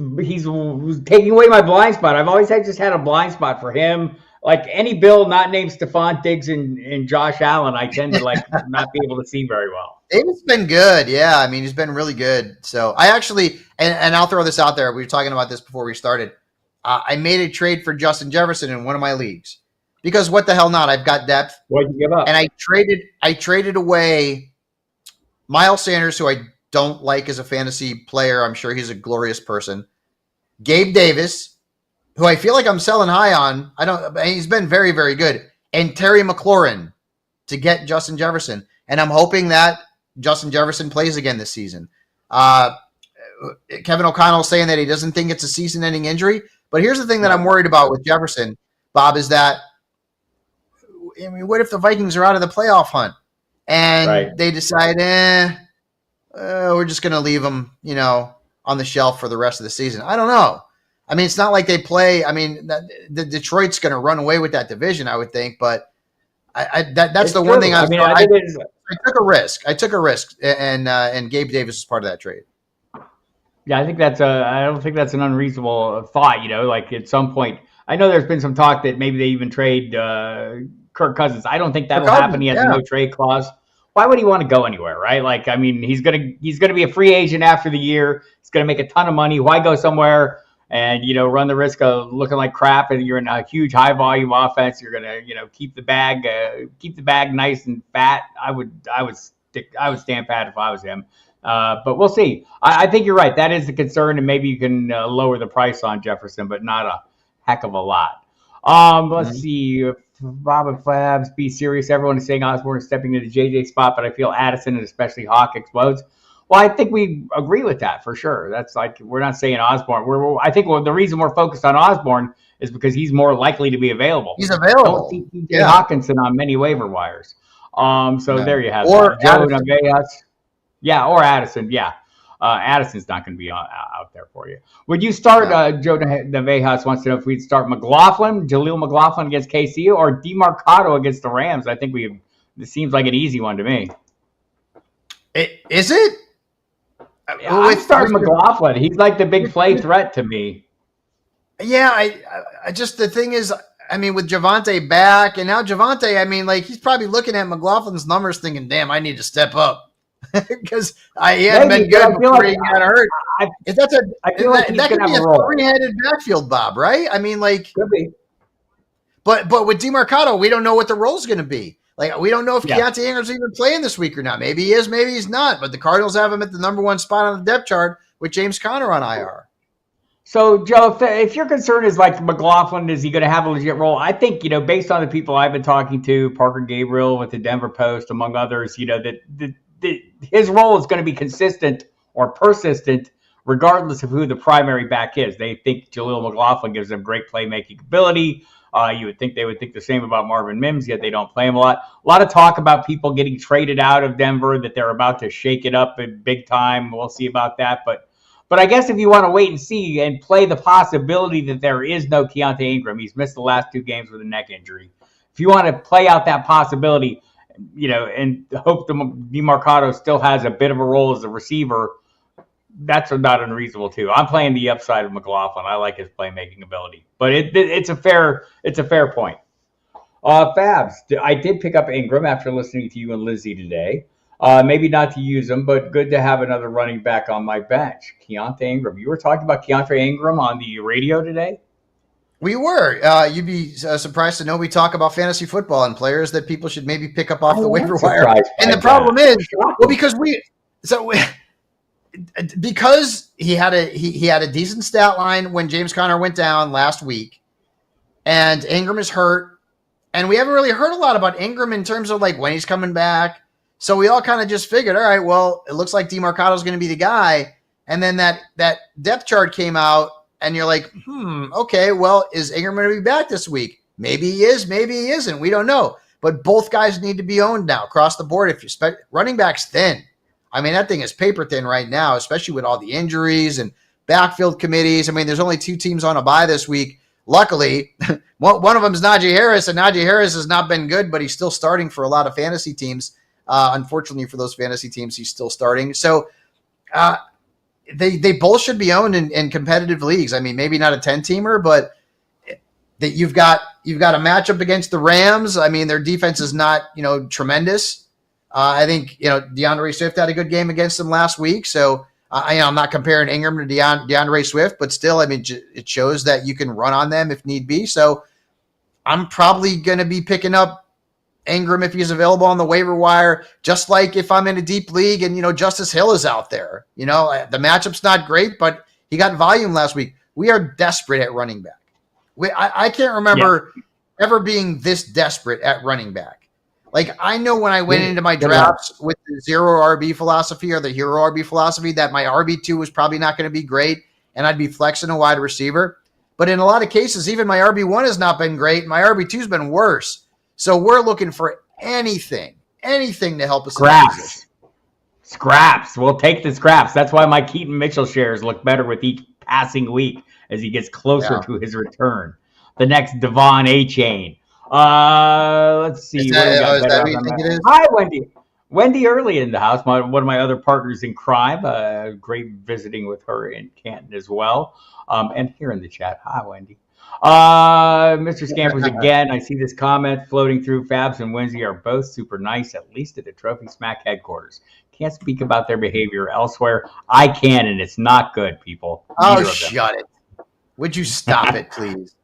taking away my blind spot. I've always just had a blind spot for him. Like any Bill not named Stephon Diggs and Josh Allen, I tend to not be able to see very well. Davis been good. Yeah, I mean, he's been really good. So I actually, and I'll throw this out there. We were talking about this before we started. I made a trade for Justin Jefferson in one of my leagues because what the hell not? I've got depth. What'd you give up? And I traded away Miles Sanders, who I don't like as a fantasy player. I'm sure he's a glorious person. Gabe Davis, who I feel like I'm selling high on. He's been very, very good. And Terry McLaurin to get Justin Jefferson. And I'm hoping that Justin Jefferson plays again this season. Kevin O'Connell saying that he doesn't think it's a season-ending injury. But here's the thing that I'm worried about with Jefferson, Bob, is that, I mean, what if the Vikings are out of the playoff hunt and they decide, we're just going to leave him, on the shelf for the rest of the season? I don't know. I mean, it's not like they play. I mean, the Detroit's going to run away with that division, I would think. But that's the one thing I took a risk. I took a risk, and Gabe Davis was part of that trade. Yeah, I think I don't think that's an unreasonable thought. Like at some point, I know there's been some talk that maybe they even trade Kirk Cousins. I don't think that'll happen. He has a no trade clause. Why would he want to go anywhere, right? Like, I mean, he's gonna be a free agent after the year. He's gonna make a ton of money. Why go somewhere and run the risk of looking like crap? And you're in a huge high volume offense. You're gonna keep the bag nice and fat. I would stand pat if I was him. But we'll see. I think you're right. That is the concern, and maybe you can lower the price on Jefferson, but not a heck of a lot. Let's see. Bob and Fabs, be serious. Everyone is saying Osborne is stepping into the JJ spot, but I feel Addison and especially Hawk explodes. Well, I think we agree with that for sure. That's like, we're not saying Osborne. I think the reason we're focused on Osborne is because he's more likely to be available. He's available. Don't see TJ Hawkinson on many waiver wires. There you have it. Joe Navejas. Yeah, or Addison. Yeah. Addison's not going to be out there for you. Would you start, Joe Navejas wants to know if we'd start Jaleel McLaughlin against KC or DeMarcado against the Rams? I think it seems like an easy one to me. Is it? I'm starting McLaughlin. He's like the big play threat to me. Yeah, I just, the thing is, I mean, with Javonte back, and now Javonte, I mean, like, he's probably looking at McLaughlin's numbers thinking, damn, I need to step up. Because he hadn't been good before he got hurt. That could be a three-headed backfield, Bob, right? I mean, like, could be. But with DeMarcado, we don't know what the role's going to be. Like, we don't know if Keontae Ingram's even playing this week or not. Maybe he is, maybe he's not. But the Cardinals have him at the number one spot on the depth chart with James Conner on IR. So, Joe, if your concern is like McLaughlin, is he going to have a legit role? I think, based on the people I've been talking to, Parker Gabriel with the Denver Post, among others, that his role is going to be consistent or persistent regardless of who the primary back is. They think Jaleel McLaughlin gives them great playmaking ability. You would think they would think the same about Marvin Mims, yet they don't play him a lot. A lot of talk about people getting traded out of Denver, that they're about to shake it up in big time. We'll see about that. But I guess if you want to wait and see and play the possibility that there is no Keontae Ingram, he's missed the last 2 games with a neck injury. If you want to play out that possibility, and hope the DeMarcado still has a bit of a role as a receiver, that's not unreasonable too. I'm playing the upside of McLaughlin. I like his playmaking ability, but it's a fair point. Fabs, I did pick up Ingram after listening to you and Lizzie today. Maybe not to use him, but good to have another running back on my bench. Keontae Ingram. You were talking about Keontae Ingram on the radio today? We were. You'd be surprised to know we talk about fantasy football and players that people should maybe pick up off the waiver wire. And the problem is, because he had a decent stat line when James Conner went down last week, and Ingram is hurt, and we haven't really heard a lot about Ingram in terms of like when he's coming back. So we all kind of just figured, all right, well, it looks like DeMarcado is going to be the guy, and then that depth chart came out. And you're like, okay, well, is Ingram going to be back this week? Maybe he is, maybe he isn't. We don't know. But both guys need to be owned now across the board. If you expect running backs thin, I mean, that thing is paper thin right now, especially with all the injuries and backfield committees. I mean, there's only 2 teams on a bye this week. Luckily, one of them is Najee Harris, and Najee Harris has not been good, but he's still starting for a lot of fantasy teams. Unfortunately for those fantasy teams, he's still starting. So, They both should be owned in competitive leagues. I mean, maybe not a 10-teamer, but that you've got a matchup against the Rams. I mean, their defense is not, tremendous. I think, DeAndre Swift had a good game against them last week. So I'm not comparing Ingram to DeAndre Swift, but still, I mean, it shows that you can run on them if need be. So I'm probably going to be picking up Ingram if he's available on the waiver wire, just like if I'm in a deep league and, Justice Hill is out there. The matchup's not great, but he got volume last week. We are desperate at running back. I can't remember ever being this desperate at running back. Like, I know when I went into my drafts with the 0 RB philosophy or the hero RB philosophy that my RB2 was probably not going to be great and I'd be flexing a wide receiver. But in a lot of cases, even my RB1 has not been great. My RB2 has been worse. So we're looking for anything to help us. Grass. Scraps. We'll take the scraps. That's why my Keaton Mitchell shares look better with each passing week as he gets closer to his return. The next Devon A-Chain. Let's see. Is that who you think it is? Hi, Wendy. Wendy Early in the house, one of my other partners in crime. Great visiting with her in Canton as well. And here in the chat. Hi, Wendy. Mr. Scampers again. I see this comment floating through. Fabs and Wednesday are both super nice, at least at the Trophy Smack headquarters. Can't speak about their behavior elsewhere. I can, and it's not good, people. Oh, shut it. Would you stop it, please?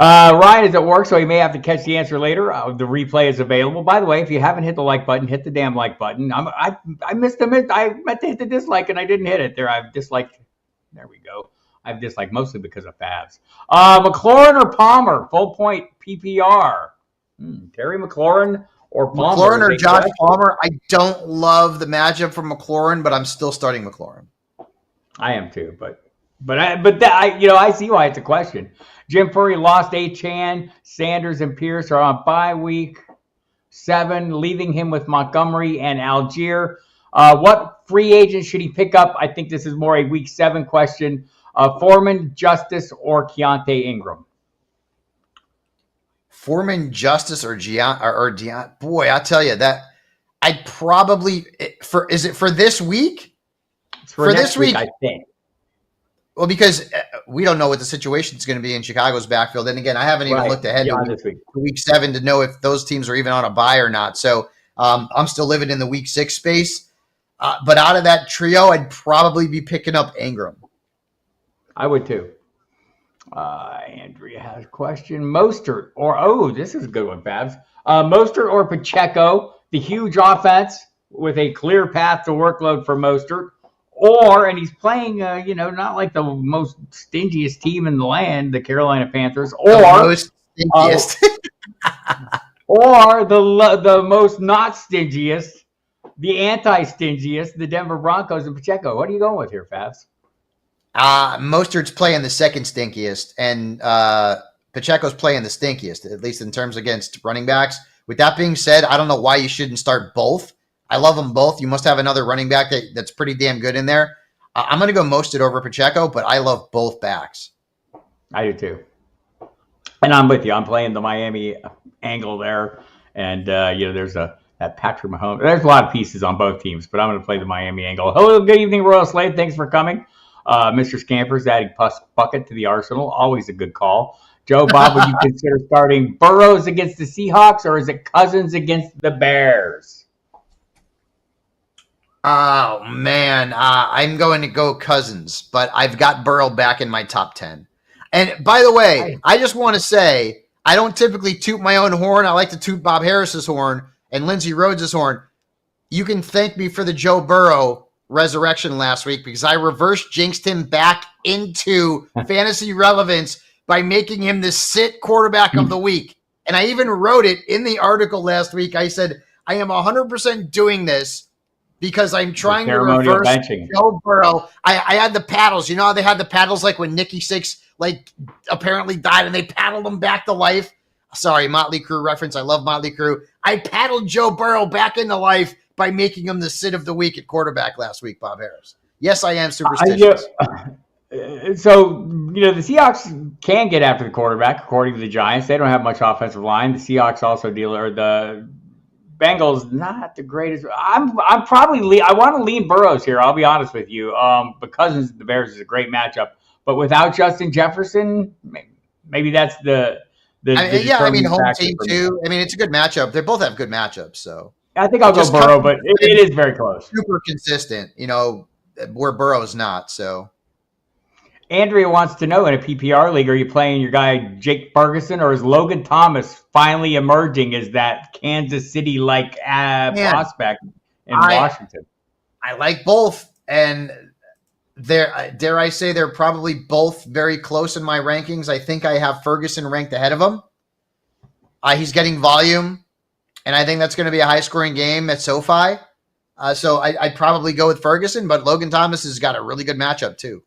Ryan is at work, so he may have to catch the answer later. The replay is available. By the way, if you haven't hit the like button, hit the damn like button. I missed a minute. I meant to hit the dislike, and I didn't hit it. I've disliked. There we go. I've disliked mostly because of Fabs. McLaurin or Palmer? Full point PPR. Terry McLaurin or Palmer? McLaurin or Josh Palmer? I don't love the matchup for McLaurin, but I'm still starting McLaurin. I am too, I see why it's a question. Jim Furry lost A-Chan. Sanders and Pierce are on bye week 7, leaving him with Montgomery and Algier. What free agent should he pick up? I think this is more a week 7 question. Foreman, Justice, or Keontae Ingram? Foreman, Justice, or Deion? Boy, I'll tell you that I'd probably is it for this week? It's for this week, I think. Well, because we don't know what the situation is going to be in Chicago's backfield. And again, I haven't even looked ahead to week 7 to know if those teams are even on a bye or not. So I'm still living in the week 6 space. But out of that trio, I'd probably be picking up Ingram. I would too. Andrea has a question. Mostert or, this is a good one, Babs. Mostert or Pacheco, the huge offense with a clear path to workload for Mostert. And he's playing, not like the most stingiest team in the land, the Carolina Panthers, or the most stingiest, or the most not stingiest, the anti-stingiest, the Denver Broncos and Pacheco. What are you going with here, Fabs? Mostert's playing the second stinkiest, and Pacheco's playing the stinkiest, at least in terms against running backs. With that being said, I don't know why you shouldn't start both. I love them both. You must have another running back that's pretty damn good in there. I'm going to go Mostert over Pacheco, but I love both backs. I do too. And I'm with you. I'm playing the Miami angle there. And, there's that Patrick Mahomes. There's a lot of pieces on both teams, but I'm going to play the Miami angle. Hello, good evening, Royal Slade. Thanks for coming. Mr. Scampers adding Bucket to the arsenal. Always a good call. Joe Bob, would you consider starting Burrows against the Seahawks, or is it Cousins against the Bears? Oh, man. I'm going to go Cousins, but I've got Burrow back in my top 10. And by the way, I just want to say, I don't typically toot my own horn. I like to toot Bob Harris's horn and Lindsey Rhodes' horn. You can thank me for the Joe Burrow resurrection last week because I reverse jinxed him back into fantasy relevance by making him the sit quarterback of the week. And I even wrote it in the article last week. I said, I am 100% doing this because I'm trying to reverse Joe Burrow. I had the paddles. You know how they had the paddles like when Nikki Sixx apparently died and they paddled him back to life? Sorry, Motley Crue reference. I love Motley Crue. I paddled Joe Burrow back into life by making him the sit of the week at quarterback last week, Bob Harris. Yes, I am superstitious. The Seahawks can get after the quarterback, according to the Giants. They don't have much offensive line. The Seahawks also the Bengals, not the greatest. I'm probably I want to lean Burrows here. I'll be honest with you. But Cousins, the Bears is a great matchup. But without Justin Jefferson, maybe that's the home team too. I mean, it's a good matchup. They both have good matchups. So I think I'll go Burrow, but it is very close. Super consistent, where Burrow's not. So Andrea wants to know, in a PPR league, are you playing your guy Jake Ferguson, or is Logan Thomas finally emerging as that Kansas City-like prospect in Washington? I like both, and dare I say they're probably both very close in my rankings. I think I have Ferguson ranked ahead of him. He's getting volume, and I think that's going to be a high-scoring game at SoFi. So I'd probably go with Ferguson, but Logan Thomas has got a really good matchup too.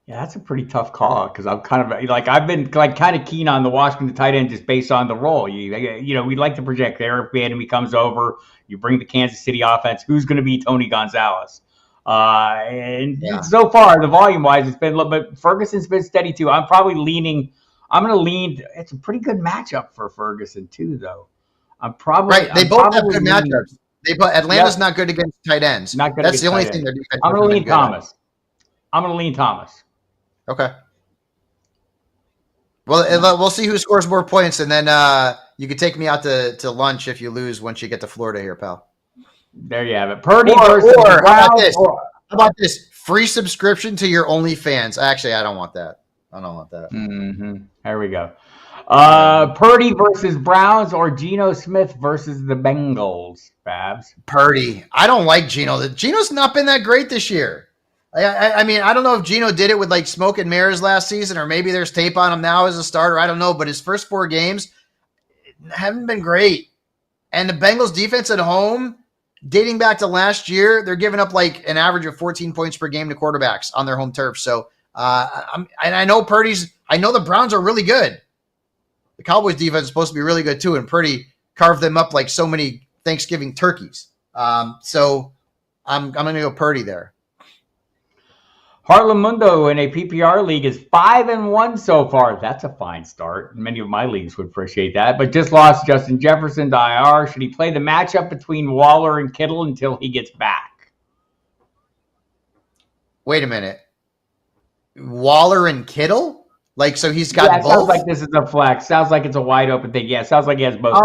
Yeah, that's a pretty tough call because I'm kind of like I've been like kind of keen on the Washington tight end just based on the role. We'd like to project there if Vanderby comes over, you bring the Kansas City offense. Who's going to be Tony Gonzalez? And Yeah. so far, the volume wise, it's been a little bit. Ferguson's been steady too. I'm probably leaning. I'm going to lean. It's a pretty good matchup for Ferguson too, though. I'm probably Right. They both have good matchups. Atlanta's not good against tight ends. Not good. That's the only thing their defense. I'm going to lean Thomas. I'm going to lean Thomas. Okay. Well, we'll see who scores more points, and then you can take me out to lunch if you lose once you get to Florida here, pal. There you have it. Purdy versus Brown. How about this? Free subscription to your OnlyFans. Actually, I don't want that. Mm-hmm. There we go. Purdy versus Browns or Geno Smith versus the Bengals, Babs? Purdy. I don't like Geno. Geno's not been that great this year. I mean, I don't know if Geno did it with like smoke and mirrors last season, or maybe there's tape on him now as a starter. I don't know, but his first 4 games haven't been great. And the Bengals defense at home, dating back to last year, they're giving up like an average of 14 points per game to quarterbacks on their home turf. So, I know the Browns are really good. The Cowboys defense is supposed to be really good too, and Purdy carved them up like so many Thanksgiving turkeys. So I'm going to go Purdy there. Harlem Mundo in a PPR league is 5-1 so far. That's a fine start. Many of my leagues would appreciate that, but just lost Justin Jefferson to IR. Should he play the matchup between Waller and Kittle until he gets back? Wait a minute. Waller and Kittle? Like, so he's got both? Sounds like this is a flex. Sounds like it's a wide open thing. Yeah, sounds like he has both.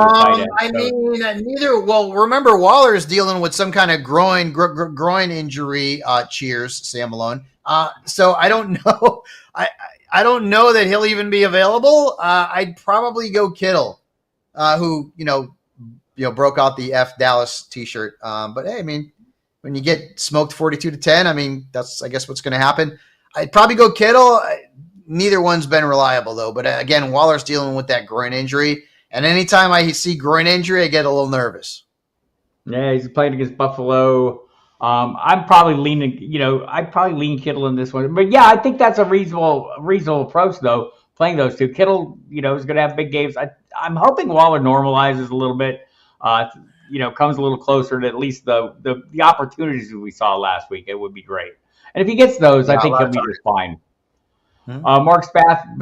Neither. Well, remember, Waller is dealing with some kind of groin injury. Cheers, Sam Malone. So I don't know. I don't know that he'll even be available. I'd probably go Kittle, who broke out the F Dallas T-shirt. But hey, I mean, when you get smoked 42-10, I mean, that's I guess what's going to happen. I'd probably go Kittle. Neither one's been reliable though. But again, Waller's dealing with that groin injury, and anytime I see groin injury, I get a little nervous. Yeah, he's playing against Buffalo. I'm probably leaning, I'd probably lean Kittle in this one. But yeah, I think that's a reasonable approach though, playing those two. Kittle, is going to have big games. I'm hoping Waller normalizes a little bit, comes a little closer to at least the opportunities that we saw last week. It would be great. And if he gets those, I think he'll be just fine. Mark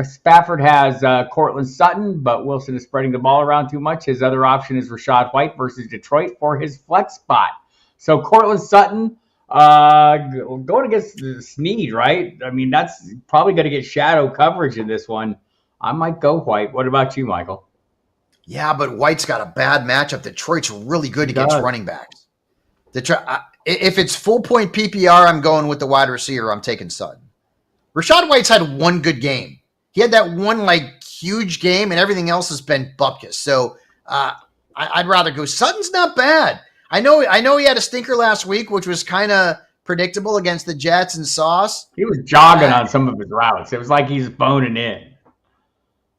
Spafford has Cortland Sutton, but Wilson is spreading the ball around too much. His other option is Rachaad White versus Detroit for his flex spot. So Cortland Sutton going against Snead, right? I mean, that's probably going to get shadow coverage in this one. I might go White. What about you, Michael? Yeah, but White's got a bad matchup. Detroit's really good against running backs. If it's full point PPR, I'm going with the wide receiver. I'm taking Sutton. Rachaad White's had one good game. He had that one huge game, and everything else has been bupkis. So I'd rather go. Sutton's not bad. I know he had a stinker last week, which was kind of predictable against the Jets and Sauce. He was jogging on some of his routes. It was like he's boning in.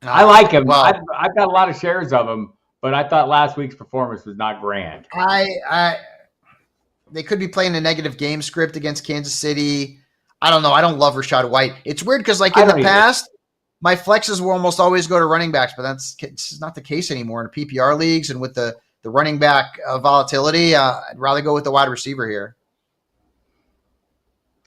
I like him. Well, I've got a lot of shares of him, but I thought last week's performance was not grand. They could be playing a negative game script against Kansas City. I don't know. I don't love Rachaad White. It's weird because in the past, my flexes will almost always go to running backs, but it's not the case anymore in PPR leagues and with the running back volatility. I'd rather go with the wide receiver here.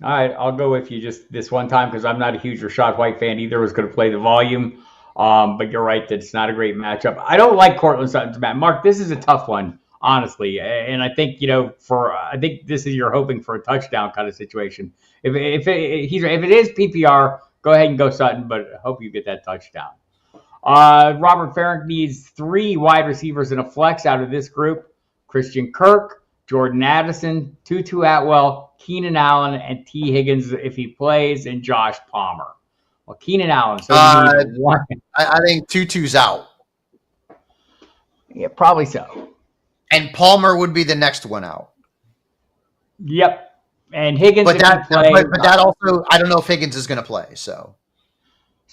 All right, I'll go with you just this one time because I'm not a huge Rachaad White fan either. Was going to play the volume, but you're right that it's not a great matchup. I don't like Cortland Sutton's match. Mark, this is a tough one, honestly, and I think I think this is you're hoping for a touchdown kind of situation. If it is PPR, go ahead and go Sutton, but I hope you get that touchdown. Robert Farrick needs 3 wide receivers in a flex out of this group: Christian Kirk, Jordan Addison, Tutu Atwell, Keenan Allen, and T. Higgins if he plays, and Josh Palmer. Well, Keenan Allen. So one. I think Tutu's out. Yeah, probably so. And Palmer would be the next one out. Yep. And Higgins, but that also, I don't know if Higgins is going to play. So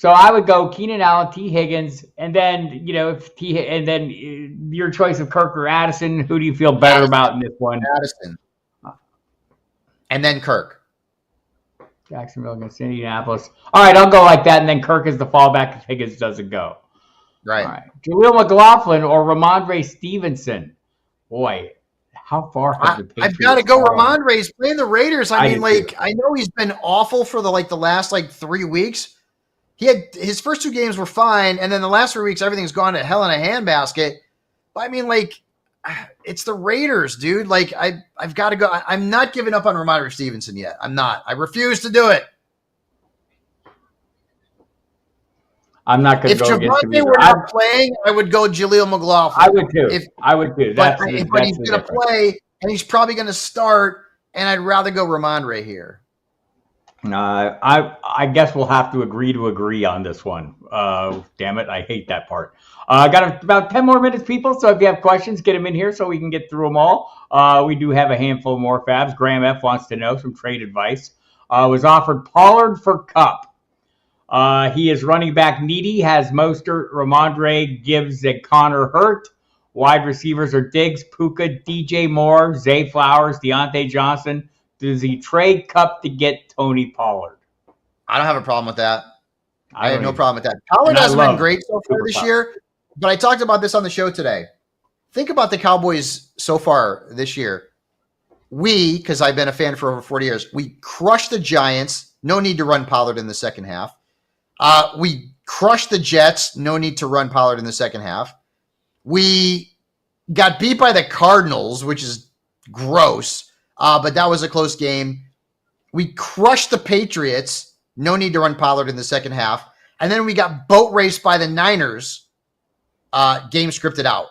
I would go Keenan Allen, T. Higgins, and then and then your choice of Kirk or Addison. Who do you feel better about in this one? Addison, and then Kirk. Jacksonville against Indianapolis. All right, I'll go like that, and then Kirk is the fallback if Higgins doesn't go. Right. All right. Jaleel McLaughlin or Ramondre Stevenson. Boy, how far have the Patriots I've got to go fallen? Ramondre. He's playing the Raiders. I mean, do too. I know he's been awful for the last 3 weeks. He had his first 2 games were fine, and then the last 3 weeks everything's gone to hell in a handbasket. But I mean, it's the Raiders, dude. I've got to go. I'm not giving up on Ramondre Stevenson yet. I'm not. I refuse to do it. I'm not going to go against him. If Javonte were not playing, I would go Jaleel McLaughlin. I would too. I would too. But he's going to play, and he's probably going to start, and I'd rather go Ramondre here. I guess we'll have to agree on this one. Damn it, I hate that part. I got about 10 more minutes, people, so if you have questions, get them in here so we can get through them all. We do have a handful more Fabs. Graham F. wants to know some trade advice. Was offered Pollard for Cup. He is running back needy, has Mostert, Ramondre, Gibbs, and Connor hurt. Wide receivers are Diggs, Puka, DJ Moore, Zay Flowers, Deontay Johnson. Does he trade Cup to get Tony Pollard? I don't have a problem with that. I have no problem with that. Pollard hasn't been great so far this year, but I talked about this on the show today. Think about the Cowboys so far this year. Because I've been a fan for over 40 years, we crushed the Giants. No need to run Pollard in the second half. We crushed the Jets. No need to run Pollard in the second half. We got beat by the Cardinals, which is gross, but that was a close game. We crushed the Patriots. No need to run Pollard in the second half. And then we got boat raced by the Niners. Game scripted out.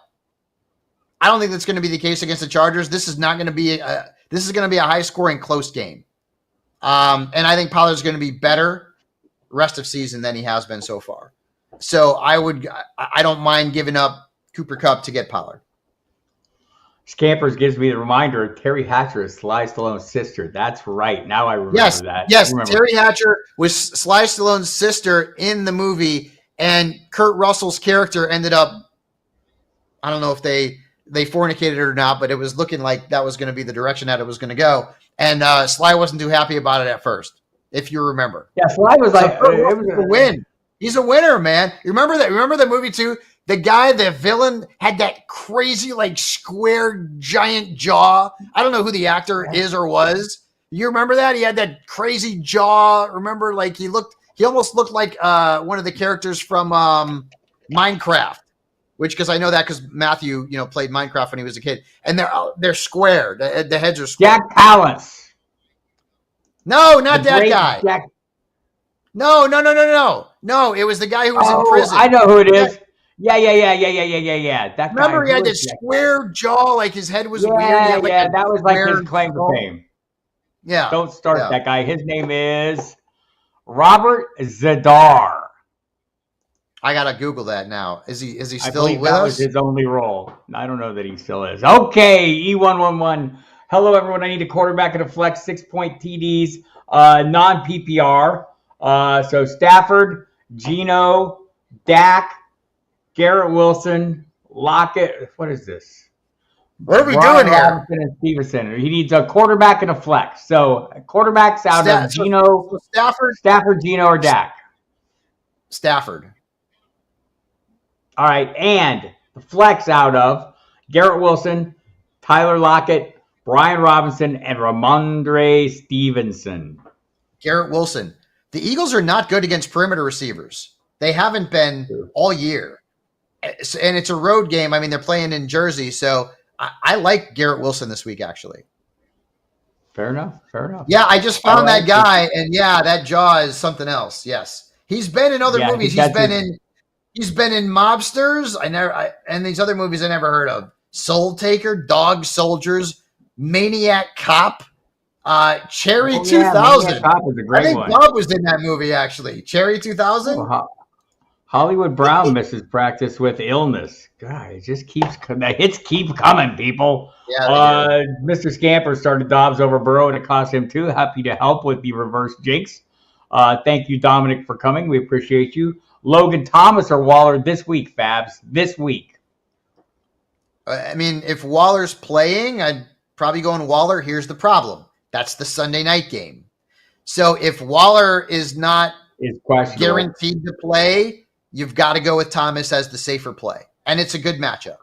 I don't think that's going to be the case against the Chargers. This is not going to be this is going to be a high-scoring, close game. And I think Pollard's going to be better rest of season than he has been so far. So I don't mind giving up Cooper Kupp to get Pollard. Scampers gives me the reminder, Terry Hatcher is Sly Stallone's sister. That's right. Now I remember that. Yes, Terry Hatcher was Sly Stallone's sister in the movie, and Kurt Russell's character ended up, I don't know if they fornicated or not, but it was looking like that was going to be the direction that it was going to go. And Sly wasn't too happy about it at first, if you remember. Yeah, Sly was like, it was a win. He's a winner, man. You remember that? Remember the movie too? The guy, the villain, had that crazy, square, giant jaw. I don't know who the actor is or was. You remember that? He had that crazy jaw. Remember, he almost looked like one of the characters from Minecraft. Because I know that because Matthew, played Minecraft when he was a kid. And they're square. The heads are square. Jack Palance. No, not that guy. No. No, it was the guy who was in prison. I know who it is. Yeah. That Remember, he had this square jaw, his head was weird. Yeah, that was his claim to fame. Yeah. Don't start that guy. His name is Robert Zadar. I gotta Google that now. Is he still with us? That was his only role. I don't know that he still is. Okay, E111. Hello, everyone. I need a quarterback at a flex, 6-point TDs, non-PPR. So Stafford, Geno, Dak, Garrett Wilson, Lockett. What is this? What are we doing here? Robinson and Stevenson. He needs a quarterback and a flex. So quarterbacks out of Geno, Stafford, Geno, or Dak. Stafford. All right, and the flex out of Garrett Wilson, Tyler Lockett, Brian Robinson, and Ramondre Stevenson. Garrett Wilson. The Eagles are not good against perimeter receivers. They haven't been all year. And it's a road game. I mean, they're playing in Jersey, so I like Garrett Wilson this week, actually. Fair enough. Yeah, I just found that guy, and that jaw is something else. Yes. He's been in other movies. He's been in Mobsters. And these other movies I never heard of. Soul Taker, Dog Soldiers, Maniac Cop, Cherry 2000. Maniac Cop was a great one. Bob was in that movie, actually. Cherry 2000. Hollywood Brown misses practice with illness. God, it just keeps coming. The hits keep coming, people. Yeah, Mr. Scamper started Dobbs over Burrow, and it cost him too. Happy to help with the reverse jinx. Thank you, Dominic, for coming. We appreciate you. Logan Thomas or Waller this week, Fabs. This week. I mean, if Waller's playing, I'd probably go on Waller. Here's the problem. That's the Sunday night game. So if Waller is not questionable, guaranteed to play, you've got to go with Thomas as the safer play. And it's a good matchup.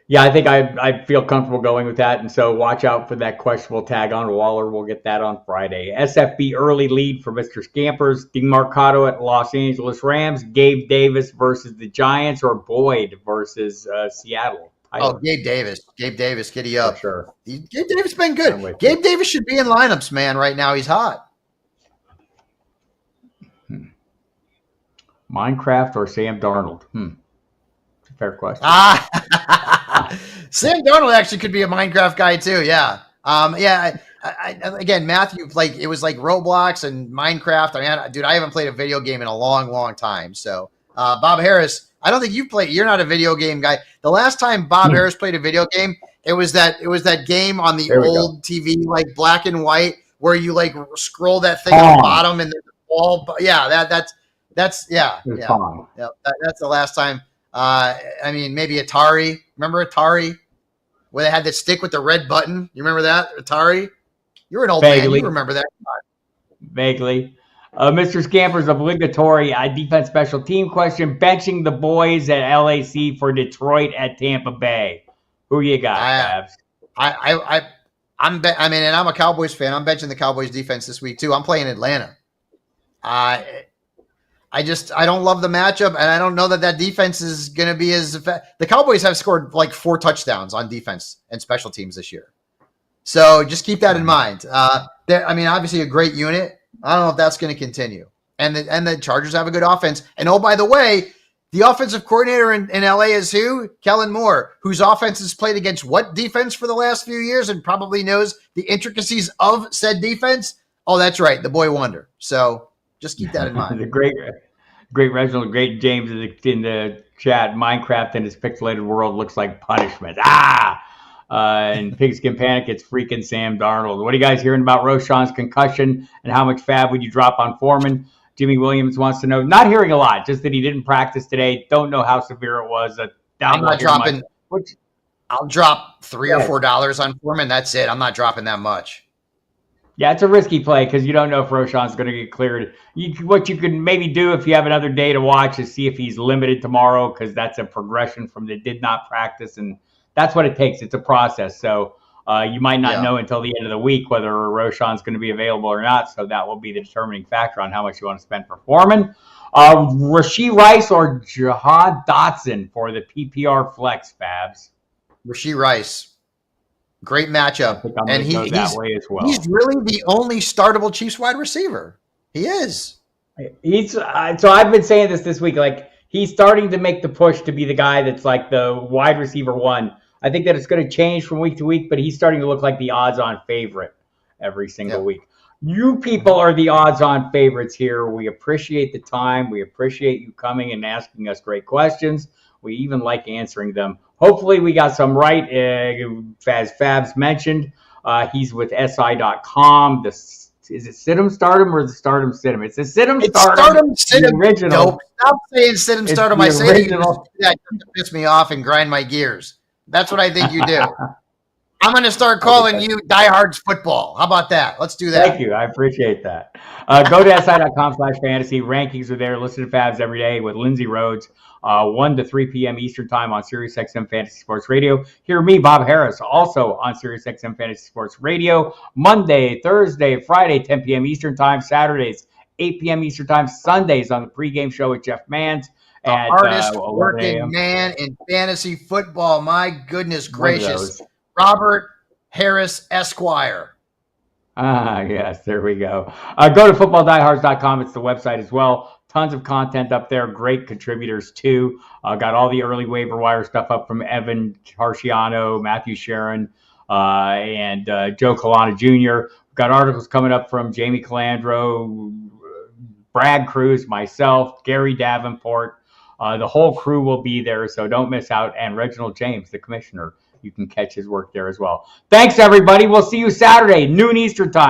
Yeah, I think I feel comfortable going with that. And so watch out for that questionable tag on Waller. We'll get that on Friday. SFB early lead for Mr. Scampers. DeMarcado at Los Angeles Rams. Gabe Davis versus the Giants, or Boyd versus Seattle. Tyler. Oh, Gabe Davis. Gabe Davis, giddy up. For sure. Gabe Davis been good. Gabe Davis should be in lineups, man, right now. He's hot. Minecraft or Sam Darnold? It's a fair question. Sam Darnold actually could be a Minecraft guy too. Yeah. Again, Matthew, like it was like Roblox and Minecraft. I mean, dude, I haven't played a video game in a long, long time. So, Bob Harris, I don't think you've played. You're not a video game guy. The last time Bob Harris played a video game, it was that game on the old TV, like black and white, where you like scroll that thing on the bottom and the ball. Yeah, that's That's the last time. I mean, maybe Atari. Remember Atari, where they had the stick with the red button? You remember that, Atari? You're an old man. You remember that? Vaguely. Mr. Scamper's obligatory defense special team question: benching the boys at LAC for Detroit at Tampa Bay. Who you got, Babs? I'm a Cowboys fan. I'm benching the Cowboys defense this week too. I'm playing Atlanta. I don't love the matchup, and I don't know that defense is going to be as effective. The Cowboys have scored like 4 touchdowns on defense and special teams this year, so just keep that in mind. Obviously a great unit. I don't know if that's going to continue. And the Chargers have a good offense. And oh, by the way, the offensive coordinator in LA is who? Kellen Moore, whose offense has played against what defense for the last few years and probably knows the intricacies of said defense. Oh, that's right, the boy wonder. So just keep that in mind. The great Reginald, great James in the chat. Minecraft in his pixelated world looks like punishment. And Pigskin Panic, it's freaking Sam Darnold. What are you guys hearing about Roschon's concussion, and how much fab would you drop on Foreman? Jimmy Williams wants to know. Not hearing a lot, just that he didn't practice today. Don't know how severe it was. I'm not dropping. I'll drop $3 or $4 on Foreman. That's it. I'm not dropping that much. Yeah, it's a risky play because you don't know if Roschon's going to get cleared. What you can maybe do if you have another day to watch is see if he's limited tomorrow, because that's a progression from the did not practice, and that's what it takes. It's a process. So you might not know until the end of the week whether Roschon's going to be available or not. So that will be the determining factor on how much you want to spend for Foreman. Rashee Rice or Jahad Dotson for the PPR flex, Fabs? Rashee Rice. Great matchup. And he's really the only startable Chiefs wide receiver. He is. So I've been saying this week, like he's starting to make the push to be the guy that's like the wide receiver one. I think that it's going to change from week to week, but he's starting to look like the odds-on favorite every single week. You people are the odds-on favorites here. We appreciate the time. We appreciate you coming and asking us great questions. We even like answering them. Hopefully we got some right. As Fabs mentioned, he's with SI.com. Is it Sit 'em Stardom or the Stardom Sit 'em? It's the Sit 'em Stardom. Stardom Sit 'em. Original. Nope. Stop saying Sit 'em Stardom. I say that to piss me off and grind my gears. That's what I think you do. I'm going to start calling you Diehards Football. How about that? Let's do that. Thank you. I appreciate that. Go to si.com/fantasy. Rankings are there. Listen to Fabs every day with Lindsey Rhodes, 1 to 3 p.m. Eastern Time on SiriusXM Fantasy Sports Radio. Hear me, Bob Harris, also on SiriusXM Fantasy Sports Radio. Monday, Thursday, Friday, 10 p.m. Eastern Time. Saturdays, 8 p.m. Eastern Time. Sundays on the pregame show with Jeff Mans. The hardest working man in fantasy football. My goodness gracious. Robert Harris, Esquire. Yes, there we go. Go to FootballDiehards.com. It's the website as well. Tons of content up there. Great contributors, too. Got all the early waiver wire stuff up from Evan Carciano, Matthew Sharon, and Joe Colana Jr. Got articles coming up from Jamie Calandro, Brad Cruz, myself, Gary Davenport. The whole crew will be there, so don't miss out. And Reginald James, the commissioner. You can catch his work there as well. Thanks, everybody. We'll see you Saturday, noon Eastern Time.